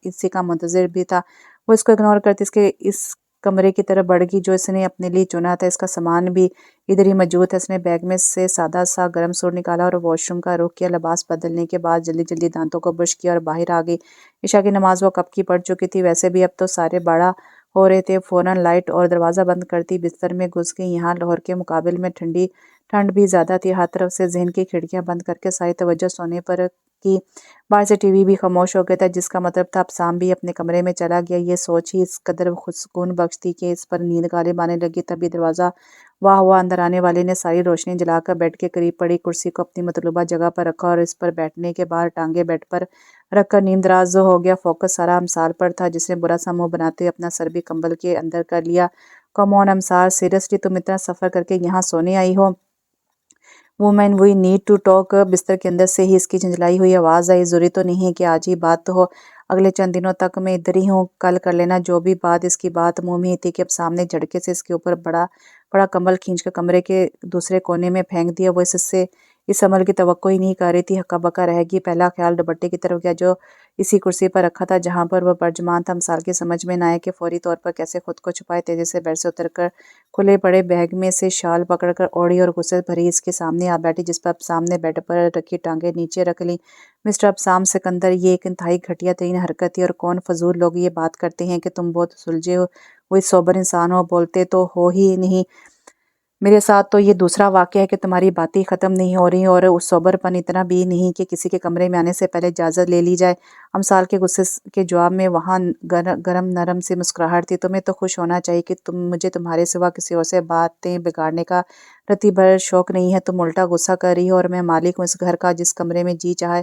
اسی کا منتظر بھی تھا۔ وہ اس کو اگنور کرتی اس کمرے کی طرف بڑھ گئی جو اس نے اپنے لیے چنا تھا۔ اس کا سامان بھی ادھر ہی موجود ہے۔ اس نے بیگ میں سے سادہ سا گرم سوٹ نکالا اور واش روم کا رخ کیا۔ لباس بدلنے کے بعد جلدی جلدی دانتوں کو برش کیا اور باہر آ گئی۔ عشاء کی نماز وہ کب کی پڑھ چکی تھی، ویسے بھی اب تو سارے باڑہ ہو رہے تھے۔ فوراً لائٹ اور دروازہ بند کرتی بستر میں گھس گئی۔ یہاں لاہور کے مقابل میں ٹھنڈ بھی زیادہ تھی۔ ہر طرف سے ذہن کی کھڑکیاں بند کر کے ساری توجہ سونے پر کی۔ باہر سے ٹی وی بھی خاموش ہو گیا تھا، جس کا مطلب تھا اب سام بھی اپنے کمرے میں چلا گیا۔ یہ سوچ ہی اس قدر سکون بخش تھی کہ اس پر نیند غالب آنے لگی۔ تبھی دروازہ واہ ہوا۔ اندر آنے والے نے ساری روشنی جلا کر بیڈ کے قریب پڑی کرسی کو اپنی مطلوبہ جگہ پر رکھا اور اس پر بیٹھنے کے بعد ٹانگیں بیڈ پر رکھ کر نیم دراز ہو گیا۔ فوکس سارا امثال پر تھا، جس نے برا سا منہ بناتے ہوئے اپنا سر بھی کمبل کے اندر کر لیا۔ کم آن امثال، سیریسلی تم اتنا سفر کر کے یہاں سونے آئی ہو؟ Women we need to talk. بستر کے اندر سے ہی اس کی جھنجھلائی ہوئی آواز آئی۔ ضروری تو نہیں کہ آج ہی بات ہو، اگلے چند دنوں تک میں ادھر ہی ہوں، کل کر لینا جو بھی بات۔ اس کی بات منہ میں ہی تھی کہ اب سامنے جھٹکے سے اس کے اوپر بڑا کمبل کھینچ کر کمرے کے دوسرے کونے میں پھینک دیا۔ وہ اس عمل کی توقع ہی نہیں کر رہی تھی، ہکا بکا رہ گئی۔ پہلا خیال دوپٹے کی طرف گیا جو اسی کرسی پر رکھا تھا جہاں پر وہ برجمان تھا۔ امثال کی سمجھ میں نہ آیا کہ فوری طور پر کیسے خود کو چھپائے۔ تیزی سے بیڈ سے اتر کر کھلے پڑے بیگ میں سے شال پکڑ کر اوڑھی اور غصے بھری اس کے سامنے آ بیٹھی، جس پر ابسام نے بیڈ پر رکھی ٹانگیں نیچے رکھ لیں۔ مسٹر ابسام سکندر، یہ ایک انتہائی گھٹیا ترین حرکت تھی، اور کون فضول لوگ یہ بات کرتے ہیں کہ تم بہت سلجھے ہوئے سوبر انسان ہو، بولتے تو ہو ہی نہیں۔ میرے ساتھ تو یہ دوسرا واقعہ ہے کہ تمہاری باتیں ختم نہیں ہو رہی، اور اس سوبر پن اتنا بھی نہیں کہ کسی کے کمرے میں آنے سے پہلے اجازت لے لی جائے۔ امثال کے غصے کے جواب میں وہاں گرم نرم سی مسکراہٹ تھی۔ تمہیں تو خوش ہونا چاہیے کہ مجھے تمہارے سوا کسی اور سے باتیں بگاڑنے کا رتی بھر شوق نہیں ہے۔ تم الٹا غصہ کر رہی ہو، اور میں مالک ہوں اس گھر کا، جس کمرے میں جی چاہے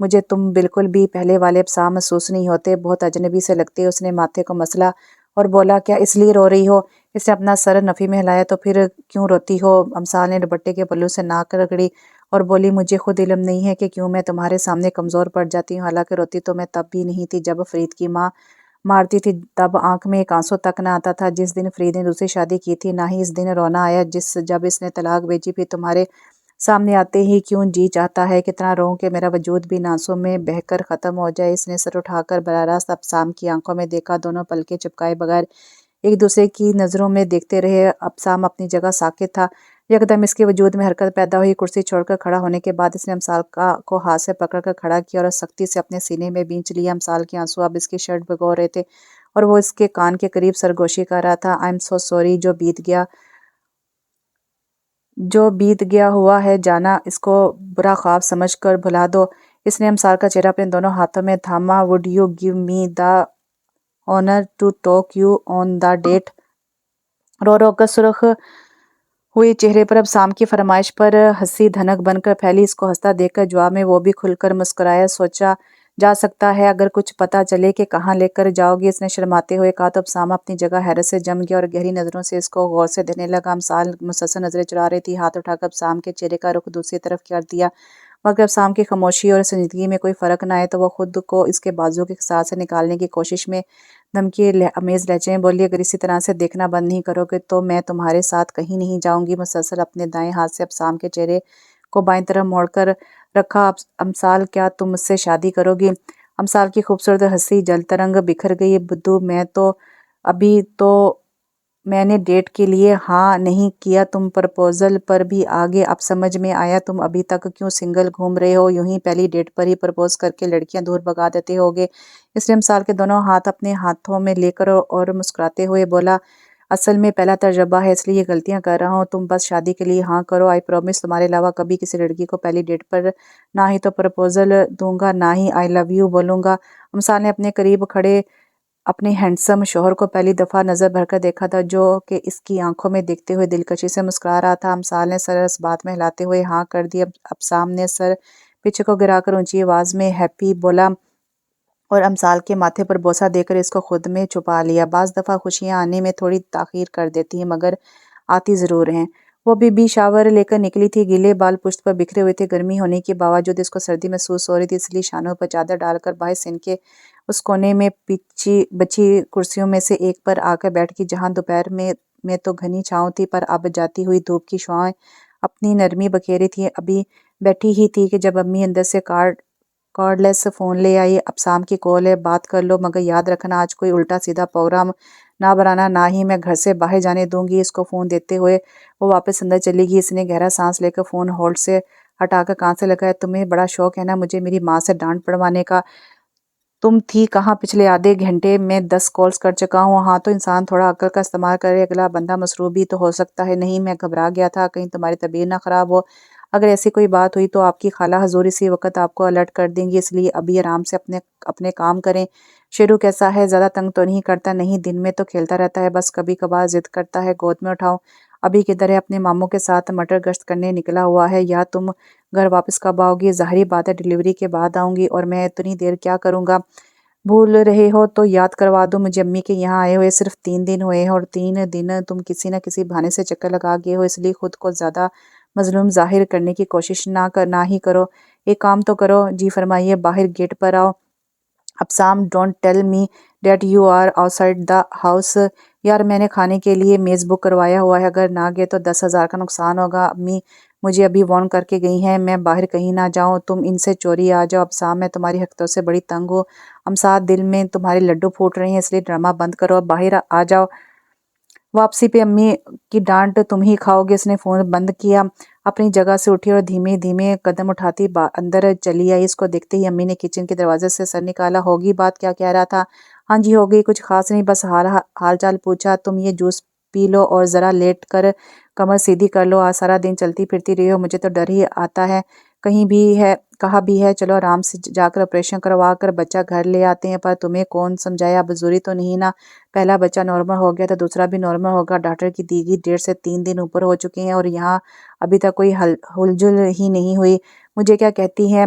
مجھے تم بالکل بھی پہلے والے ابسام محسوس نہیں ہوتے، بہت اجنبی سے لگتے۔ اس نے ماتھے کو مسلا اور بولا، کیا اس لیے رو رہی ہو؟ اس نے اپنا سر نفی میں ہلایا، تو پھر کیوں روتی ہو؟ امثال نے دوپٹے کے پلو سے ناک رگڑی اور بولی، مجھے خود علم نہیں ہے کہ کیوں میں تمہارے سامنے کمزور پڑ جاتی ہوں، حالانکہ روتی تو میں تب بھی نہیں تھی جب فرید کی ماں مارتی تھی، تب آنکھ میں ایک آنسو تک نہ آتا تھا۔ جس دن فرید نے دوسری شادی کی تھی، نہ ہی اس دن رونا آیا جب اس نے طلاق بھیجی، پھر تمہارے سامنے آتے ہی کیوں جی چاہتا ہے کتنا روؤں کہ میرا وجود بھی آنسوں میں بہہ کر ختم ہو جائے۔ اس نے سر اٹھا کر براہ راست ابسام کی آنکھوں میں دیکھا، دونوں پلکیں چپکائے بغیر ایک دوسرے کی نظروں میں دیکھتے رہے۔ ابسام اپنی جگہ ساکت تھا۔ یکدم اس کے وجود میں حرکت پیدا ہوئی، کرسی چھوڑ کر کھڑا ہونے کے بعد اس نے امثال کو ہاتھ سے پکڑ کر کھڑا کیا اور سختی سے اپنے سینے میں بھینچ لیا۔ امثال کے آنسو اب اس کی شرٹ بھگو رہے تھے اور وہ اس کے کان کے قریب سرگوشی کر رہا تھا۔ "آئی ایم سو سوری، جو بیت گیا ہوا ہے جانا، اس کو برا خواب سمجھ کر بھلا دو۔" اس نے امثال کا چہرہ اپنے دونوں ہاتھوں میں تھاما۔ "Would you give me the honour to take you on the date?" رو رو کر سرخ ہوئے چہرے پر ابسام کی فرمائش پر ہنسی دھنک بن کر پھیلی۔ اس کو ہنستا دیکھ کر جواب میں وہ بھی کھل کر مسکرایا۔ "سوچا جا سکتا ہے اگر کچھ پتہ چلے کہ کہاں لے کر جاؤ گی؟" اس نے شرماتے ہوئے کہا، تو ابسام اپنی جگہ حیرت سے جم گیا اور گہری نظروں سے اس کو غور سے دیکھنے لگا۔ امثال مسلسل نظریں چرا رہی تھی، ہاتھ اٹھا کر ابسام کے چہرے کا رخ دوسری طرف کر دیا، مگر ابسام کی خاموشی اور سنجیدگی میں کوئی فرق نہ آیا، تو وہ خود کو اس کے بازو کے ساتھ سے نکالنے کی کوشش میں دھمکی آمیز لہجے میں بولی، "اگر اسی طرح سے دیکھنا بند نہیں کرو گے تو میں تمہارے ساتھ کہیں نہیں جاؤں گی۔" مسلسل اپنے دائیں ہاتھ سے ابسام کے چہرے کو بائیں طرف موڑ کر رکھا۔ "امثال، کیا تم مجھ سے شادی کرو گی؟" امثال کی خوبصورت ہنسی جل ترنگ بکھر گئی۔ "بدو، ابھی تو میں نے ڈیٹ کے لیے ہاں نہیں کیا، تم پرپوزل پر بھی آگے۔ اب سمجھ میں آیا تم ابھی تک کیوں سنگل گھوم رہے ہو، یوں ہی پہلی ڈیٹ پر ہی پرپوز کر کے لڑکیاں دور بھگا دیتے ہوگے۔" اس نے امثال کے دونوں ہاتھ اپنے ہاتھوں میں لے کر اور مسکراتے ہوئے بولا، "اصل میں پہلا تجربہ ہے، اس لیے یہ غلطیاں کر رہا ہوں۔ تم بس شادی کے لیے ہاں کرو، آئی پرومس تمہارے علاوہ کبھی کسی لڑکی کو پہلی ڈیٹ پر نہ ہی تو پرپوزل دوں گا، نہ ہی آئی لو یو بولوں گا۔" امثال نے اپنے قریب کھڑے اپنے ہینڈسم شوہر کو پہلی دفعہ نظر بھر کر دیکھا تھا، جو کہ اس کی آنکھوں میں دیکھتے ہوئے دلکشی سے مسکرا رہا تھا۔ امثال نے سر اس بات میں ہلاتے ہوئے ہاں کر دی۔ ابسام نے سر پیچھے کو گرا کر اونچی آواز میں ہیپی بولا اور امثال کے ماتھے پر بوسہ دے کر اس کو خود میں چھپا لیا۔ بعض دفعہ خوشیاں آنے میں تھوڑی تاخیر کر دیتی ہیں، مگر آتی ضرور ہیں۔ وہ بھی شاور لے کر نکلی تھی، گیلے بال پشت پر بکھرے ہوئے تھے۔ گرمی ہونے کے باوجود اس کو سردی محسوس ہو رہی تھی، اس لیے شانوں پر چادر ڈال کر باہر سن کے اس کونے میں بچھی کرسیوں میں سے ایک پر آ کر بیٹھ گئی، جہاں دوپہر میں تو گھنی چھاؤں تھی، پر اب جاتی ہوئی دھوپ کی شعاعیں اپنی نرمی بکھیری تھیں۔ ابھی بیٹھی ہی تھی کہ جب امی اندر سے کارڈ لیس فون لے آئی۔ "ابسام کی کال ہے، بات کر لو، مگر یاد رکھنا آج کوئی الٹا سیدھا پروگرام نہ بنانا، نہ ہی میں گھر سے باہر جانے دوں گی۔" اس کو فون دیتے ہوئے وہ واپس اندر چلی گئی۔ اس نے گہرا سانس لے کر فون ہولڈ سے ہٹا کر کان سے لگایا۔ "تمہیں بڑا شوق ہے نا مجھے میری ماں سے ڈانٹ پڑوانے کا؟ تم تھی کہاں پچھلے آدھے گھنٹے میں 10 کالز کر چکا ہوں۔ ہاں تو انسان تھوڑا عقل کا استعمال کرے، اگلا بندہ مصروف بھی تو ہو سکتا ہے۔" "نہیں، میں گھبرا گیا تھا کہیں تمہاری طبیعت نہ خراب ہو۔ اگر ایسی کوئی بات ہوئی تو آپ کی خالہ حضور اسی وقت آپ کو الرٹ کر دیں گی، اس لیے ابھی آرام سے اپنے کام کریں۔" "شیرو کیسا ہے؟ زیادہ تنگ تو نہیں کرتا؟" "نہیں، دن میں تو کھیلتا رہتا ہے، بس کبھی کبھار ضد کرتا ہے گود میں اٹھاؤں۔" "ابھی کدھر ہے؟" "اپنے ماموں کے ساتھ مٹر گشت کرنے نکلا ہوا ہے۔" "یا تم گھر واپس کب آؤ گی؟" "ظاہری بات ہے ڈیلیوری کے بعد آؤں گی، اور میں اتنی دیر کیا کروں گا؟ بھول رہے ہو تو یاد کروا دوں، مجھے امی کے یہاں آئے ہوئے صرف 3 دن ہوئے ہیں، اور 3 دن تم کسی نہ کسی بہانے سے چکر لگا گئے ہو، اس لیے خود کو زیادہ مظلوم ظاہر کرنے کی کوشش نہ ہی کرو۔ ایک کام تو کرو۔" "جی فرمائیے۔" "باہر گیٹ پر آؤ۔" "Absam, don't tell me that you are outside the house." "یار، میں نے کھانے کے لیے میز بک کروایا ہوا ہے، اگر نہ گئے تو 10,000 کا نقصان ہوگا۔ امی مجھے ابھی وارن کر کے گئی ہیں میں باہر کہیں نہ جاؤں، تم ان سے چوری آ جاؤ۔" "ابسام، میں تمہاری حرکتوں سے بڑی تنگ ہوں۔ امساد دل میں تمہارے لڈو پھوٹ رہے ہیں، اس لیے ڈرامہ بند کرو، باہر آ جاؤ۔ واپسی پہ امی کی ڈانٹ تم ہی کھاؤ گے۔" اس نے فون بند کیا، اپنی جگہ سے اٹھی اور دھیمے دھیمے قدم اٹھاتی اندر چلی آئی۔ اس کو دیکھتے ہی امی نے کچن کے دروازے سے سر نکالا۔ "ہوگی بات، کیا کہہ رہا تھا؟" "ہاں جی، ہو گئی، کچھ خاص نہیں، بس حال چال پوچھا۔ تم یہ جوس پی لو اور ذرا لیٹ کر کمر سیدھی کر لو، آج سارا دن چلتی پھرتی رہی ہو، مجھے تو ڈر ہی آتا ہے۔ کہا بھی ہے چلو آرام سے جا کر آپریشن کروا کر بچہ گھر لے آتے ہیں، پر تمہیں کون سمجھایا، اب ضروری تو نہیں نا، پہلا بچہ نارمل ہو گیا تو دوسرا بھی نارمل ہوگا۔ ڈاکٹر کی دی گئی ڈیٹ سے 3 دن اوپر ہو چکے ہیں اور یہاں ابھی تک کوئی ہلچل ہی نہیں ہوئی۔ مجھے کیا کہتی ہیں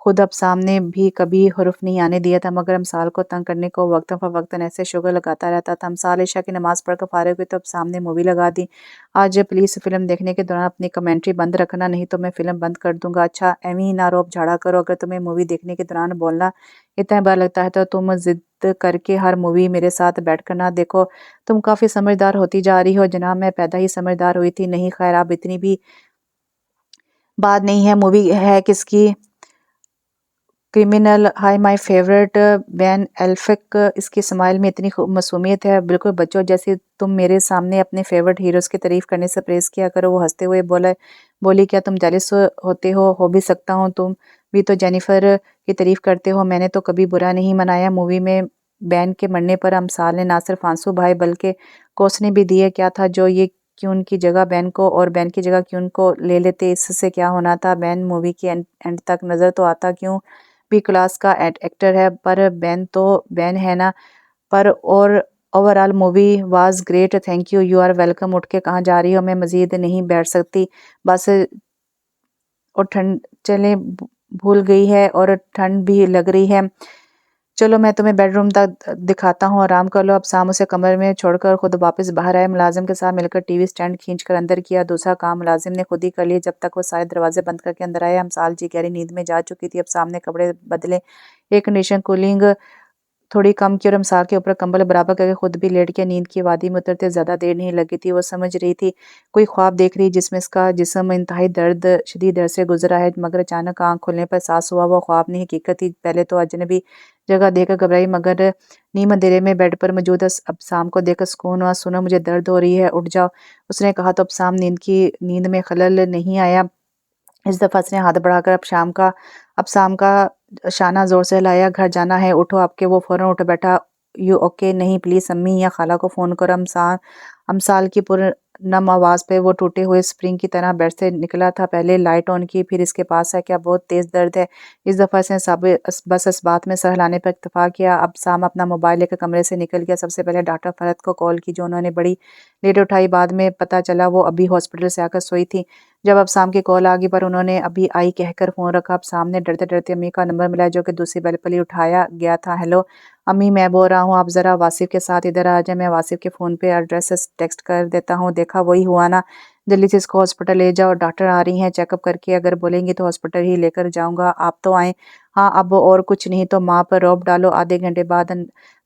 خود ابسام نے بھی کبھی حرف نہیں آنے دیا تھا، مگر امسال کو تنگ کرنے کو وقتاً فوقتاً ایسے شغل لگاتا رہتا تھا۔ امسال عشاء کی نماز پڑھ کر فارغ ہوئی تو ابسام نے مووی لگا دی۔ آج پلیز فلم دیکھنے کے دوران اپنی کمنٹری بند رکھنا، نہیں تو میں فلم بند کر دوں گا۔ اچھا ایویں ہی نہ روب جھاڑا کرو، اگر تمہیں مووی دیکھنے کے دوران بولنا اتنا برا لگتا ہے تو تم ضد کر کے ہر مووی میرے ساتھ بیٹھ کر نہ دیکھو۔ تم کافی سمجھدار ہوتی جا رہی ہو جناب، میں پیدا ہی سمجھدار ہوئی تھی۔ نہیں خیر، اب اتنی بھی بات نہیں ہے، مووی ہے کس کی؟ کرمنل، ہائی مائی فیورٹ بین ایلفک۔ اس کی اسمائل میں اتنی معصومیت ہے، بالکل بچوں جیسی۔ تم میرے سامنے اپنے فیورٹ ہیروز کی تعریف کرنے سے پرہیز کیا کرو۔ وہ ہنستے ہوئے بولی کیا تم جیلس ہوتے ہو؟ ہو بھی سکتا ہوں، تم بھی تو جینیفر کی تعریف کرتے ہو۔ میں نے تو کبھی برا نہیں منایا۔ مووی میں بین کے مرنے پر امسال نے نہ صرف آنسو بہائے بلکہ کوسنے بھی دیے۔ کیا تھا جو یہ کیون کی جگہ بین کو اور بین کی جگہ کیون کو لے لیتے؟ اس سے کیا ہونا تھا؟ بین مووی کی اینڈ تک نظر تو آتا کیوں بھی کلاس کا ایکٹر ہے، پر بین تو بین ہے نا۔ پر overall movie was great, thank you, you are welcome. اٹھ کے کہاں جا رہی ہو؟ میں مزید نہیں بیٹھ سکتی، بس اور ٹھنڈ چلیں بھول گئی ہے اور ٹھنڈ بھی لگ رہی ہے۔ چلو میں تمہیں بیڈ روم تک دکھاتا ہوں، آرام کر لو۔ ابسام اسے کمرے میں چھوڑ کر خود واپس باہر آئے۔ ملازم کے ساتھ مل کر ٹی وی سٹینڈ کھینچ کر اندر کیا۔ دوسرا کام ملازم نے خود ہی کر لیا جب تک وہ سارے دروازے بند کر کے اندر آئے۔ امسال جی گہری نیند میں جا چکی تھی۔ ابسام نے کپڑے بدلے، ایئر کنڈیشن کولنگ تھوڑی کم کی اور امسال کے اوپر کمبل برابر کر کے خود بھی لیٹ گیا۔ نیند کی وادی میں اترتے زیادہ دیر نہیں لگی تھی۔ وہ سمجھ رہی تھی کوئی خواب دیکھ رہی جس میں اس کا جسم انتہائی شدید درد سے گزرا ہے، مگر اچانک آنکھ کھلنے پر احساس ہوا وہ خواب نہیں حقیقت تھی۔ پہلے تو اجنبی جگہ دیکھ کر گھبرائی، مگر نیم اندھیرے میں بیڈ پر موجود ابسام کو دیکھ کر سکون ہوا۔ سنو مجھے درد ہو رہی ہے، اٹھ جاؤ، اس نے کہا تو ابسام نیند میں خلل نہیں آیا۔ اس دفعہ اس نے ہاتھ بڑھا کر ابسام کا شانہ زور سے ہلایا۔ گھر جانا ہے، اٹھو آپ کے۔ وہ فوراً اٹھ بیٹھا۔ You okay? نہیں پلیز امی یا خالہ کو فون کرو۔ امسال کی پرنم آواز پہ وہ ٹوٹے ہوئے سپرنگ کی طرح بیڈ سے نکلا تھا۔ پہلے لائٹ آن کی، پھر اس کے پاس ہے کیا بہت تیز درد ہے؟ اس دفعہ اس نے بس اس بات میں سر ہلانے پر اکتفا کیا۔ ابسام اپنا موبائل لے کر کمرے سے نکل گیا۔ سب سے پہلے ڈاکٹر فرحت کو کال کی جو انہوں نے بڑی لیٹ اٹھائی۔ بعد میں پتہ چلا وہ ابھی ہاسپٹل سے آ کر سوئی تھی۔ جب ابسام کی کال آگئی پر انہوں نے ابھی آئی کہہ کر فون رکھا۔ ابسام نے ڈرتے ڈرتے امی کا نمبر ملایا جو کہ دوسری بیل پر ہی اٹھایا گیا تھا۔ ہیلو امی، میں بول رہا ہوں آپ ذرا واصف کے ساتھ ادھر آ جائیں۔ میں واصف کے فون پہ ایڈریس ٹیکسٹ کر دیتا ہوں۔ دیکھا وہی ہوا نا، جلدی سے اس کو ہاسپٹل لے جاؤ، ڈاکٹر آ رہی ہیں چیک اپ کر کے، اگر بولیں گی تو ہاسپٹل ہی لے کر جاؤں گا، آپ تو آئیں۔ ہاں اب اور کچھ نہیں تو ماں پر رعب ڈالو۔ آدھے گھنٹے بعد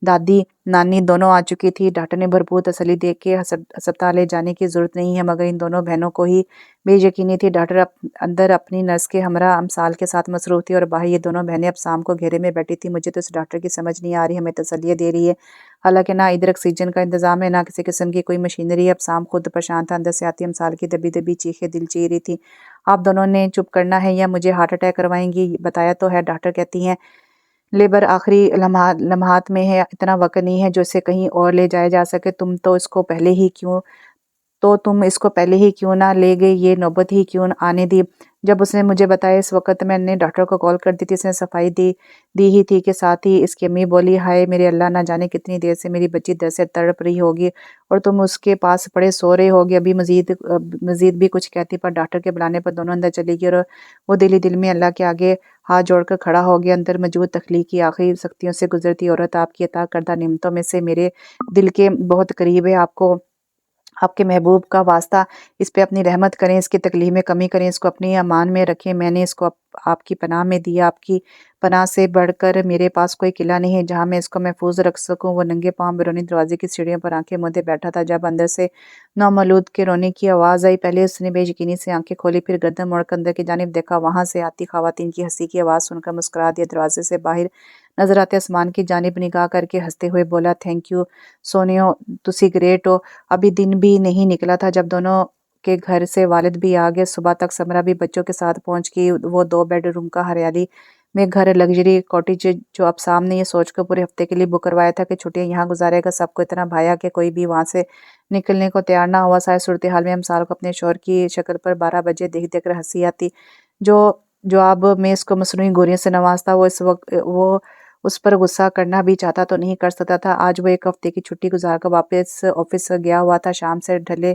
دادی نانی دونوں آ چکی تھی۔ ڈاکٹر نے بھرپور تسلی دے کے ہسپتال لے جانے کی ضرورت نہیں ہے، مگر ان دونوں بہنوں کو ہی بے یقینی تھی۔ ڈاکٹر اندر اپنی نرس کے ہمراہ امسال کے ساتھ مصروف تھی اور باہر یہ دونوں بہنیں ابسام کو گھیرے میں بیٹھی تھی۔ مجھے تو اس ڈاکٹر کی سمجھ نہیں آ رہی، ہمیں تسلی دے رہی ہے، حالانکہ نہ ادھر آکسیجن کا انتظام ہے نہ کسی قسم کی کوئی مشینری ہے۔ ابسام خود پریشان تھا، اندر سے آتی امسال کی دبی دبی چیخیں دل چیر رہی تھی۔ آپ دونوں نے چپ کرنا ہے یا مجھے ہارٹ اٹیک کروائیں گی؟ بتایا تو ہے، ڈاکٹر کہتی ہیں لیبر آخری لمحات میں ہے، اتنا وقت نہیں ہے جو اسے کہیں اور لے جایا جا سکے۔ تم اس کو پہلے ہی کیوں نہ لے گئے، یہ نوبت ہی کیوں آنے دی؟ جب اس نے مجھے بتایا اس وقت میں نے ڈاکٹر کو کال کر دی تھی، اس نے صفائی دی ہی تھی کہ ساتھ ہی اس کی امی بولی ہائے میرے اللہ، نہ جانے کتنی دیر سے میری بچی درد سے تڑپ رہی ہوگی اور تم اس کے پاس پڑے سو رہے ہوگے۔ ابھی مزید بھی کچھ کہتی پر ڈاکٹر کے بلانے پر دونوں اندر چلی گئی اور وہ دل ہی دل میں اللہ کے آگے ہاتھ جوڑ کر کھڑا ہو گیا۔ اندر موجود تخلیق کی آخری سختیوں سے گزرتی عورت آپ کی عطا کردہ نعمتوں میں سے میرے دل کے بہت قریب ہے، آپ کے محبوب کا واسطہ اس پہ اپنی رحمت کریں، اس کی تکلیف میں کمی کریں، اس کو اپنی امان میں رکھیں۔ میں نے اس کو آپ کی پناہ میں دیا، آپ کی پناہ سے بڑھ کر میرے پاس کوئی قلعہ نہیں ہے جہاں میں اس کو محفوظ رکھ سکوں۔ وہ ننگے پاؤں بیرونی دروازے کی سیڑھیوں پر آنکھیں موندے بیٹھا تھا جب اندر سے نومولود کے رونے کی آواز آئی۔ پہلے اس نے بے یقینی سے آنکھیں کھولی، پھر گردن موڑ کر اندر کی جانب دیکھا، وہاں سے آتی خواتین کی ہنسی کی آواز سن کر مسکرا دیا۔ دروازے سے باہر نظر آتے آسمان کی جانب نگاہ کر کے ہنستے ہوئے بولا تھینک یو سونیو، تسی گریٹ ہو۔ ابھی دن بھی نہیں نکلا تھا جب دونوں کے گھر سے والد بھی آ گئے۔ صبح تک سمرہ بھی بچوں کے ساتھ پہنچ گئی۔ وہ 2 بیڈ روم کا ہریالی میں گھر، لگژری کاٹیج جو ابسام نے یہ سوچ کر پورے ہفتے کے لیے بک کروایا تھا کہ چھٹیاں یہاں گزارے گا، سب کو اتنا بھایا کہ کوئی بھی وہاں سے نکلنے کو تیار نہ ہوا۔ ساری صورتحال میں امسال کو اپنے شوہر کی شکل پر 12 بجے دیکھ کر ہنسی آتی جو اب میں اس کو مصنوعی گوریوں سے نوازتا۔ وہ اس پر غصہ کرنا بھی چاہتا تو نہیں کر سکتا تھا۔ آج وہ 1 ہفتے کی چھٹی گزار کر واپس آفس گیا ہوا تھا۔ شام سے ڈھلے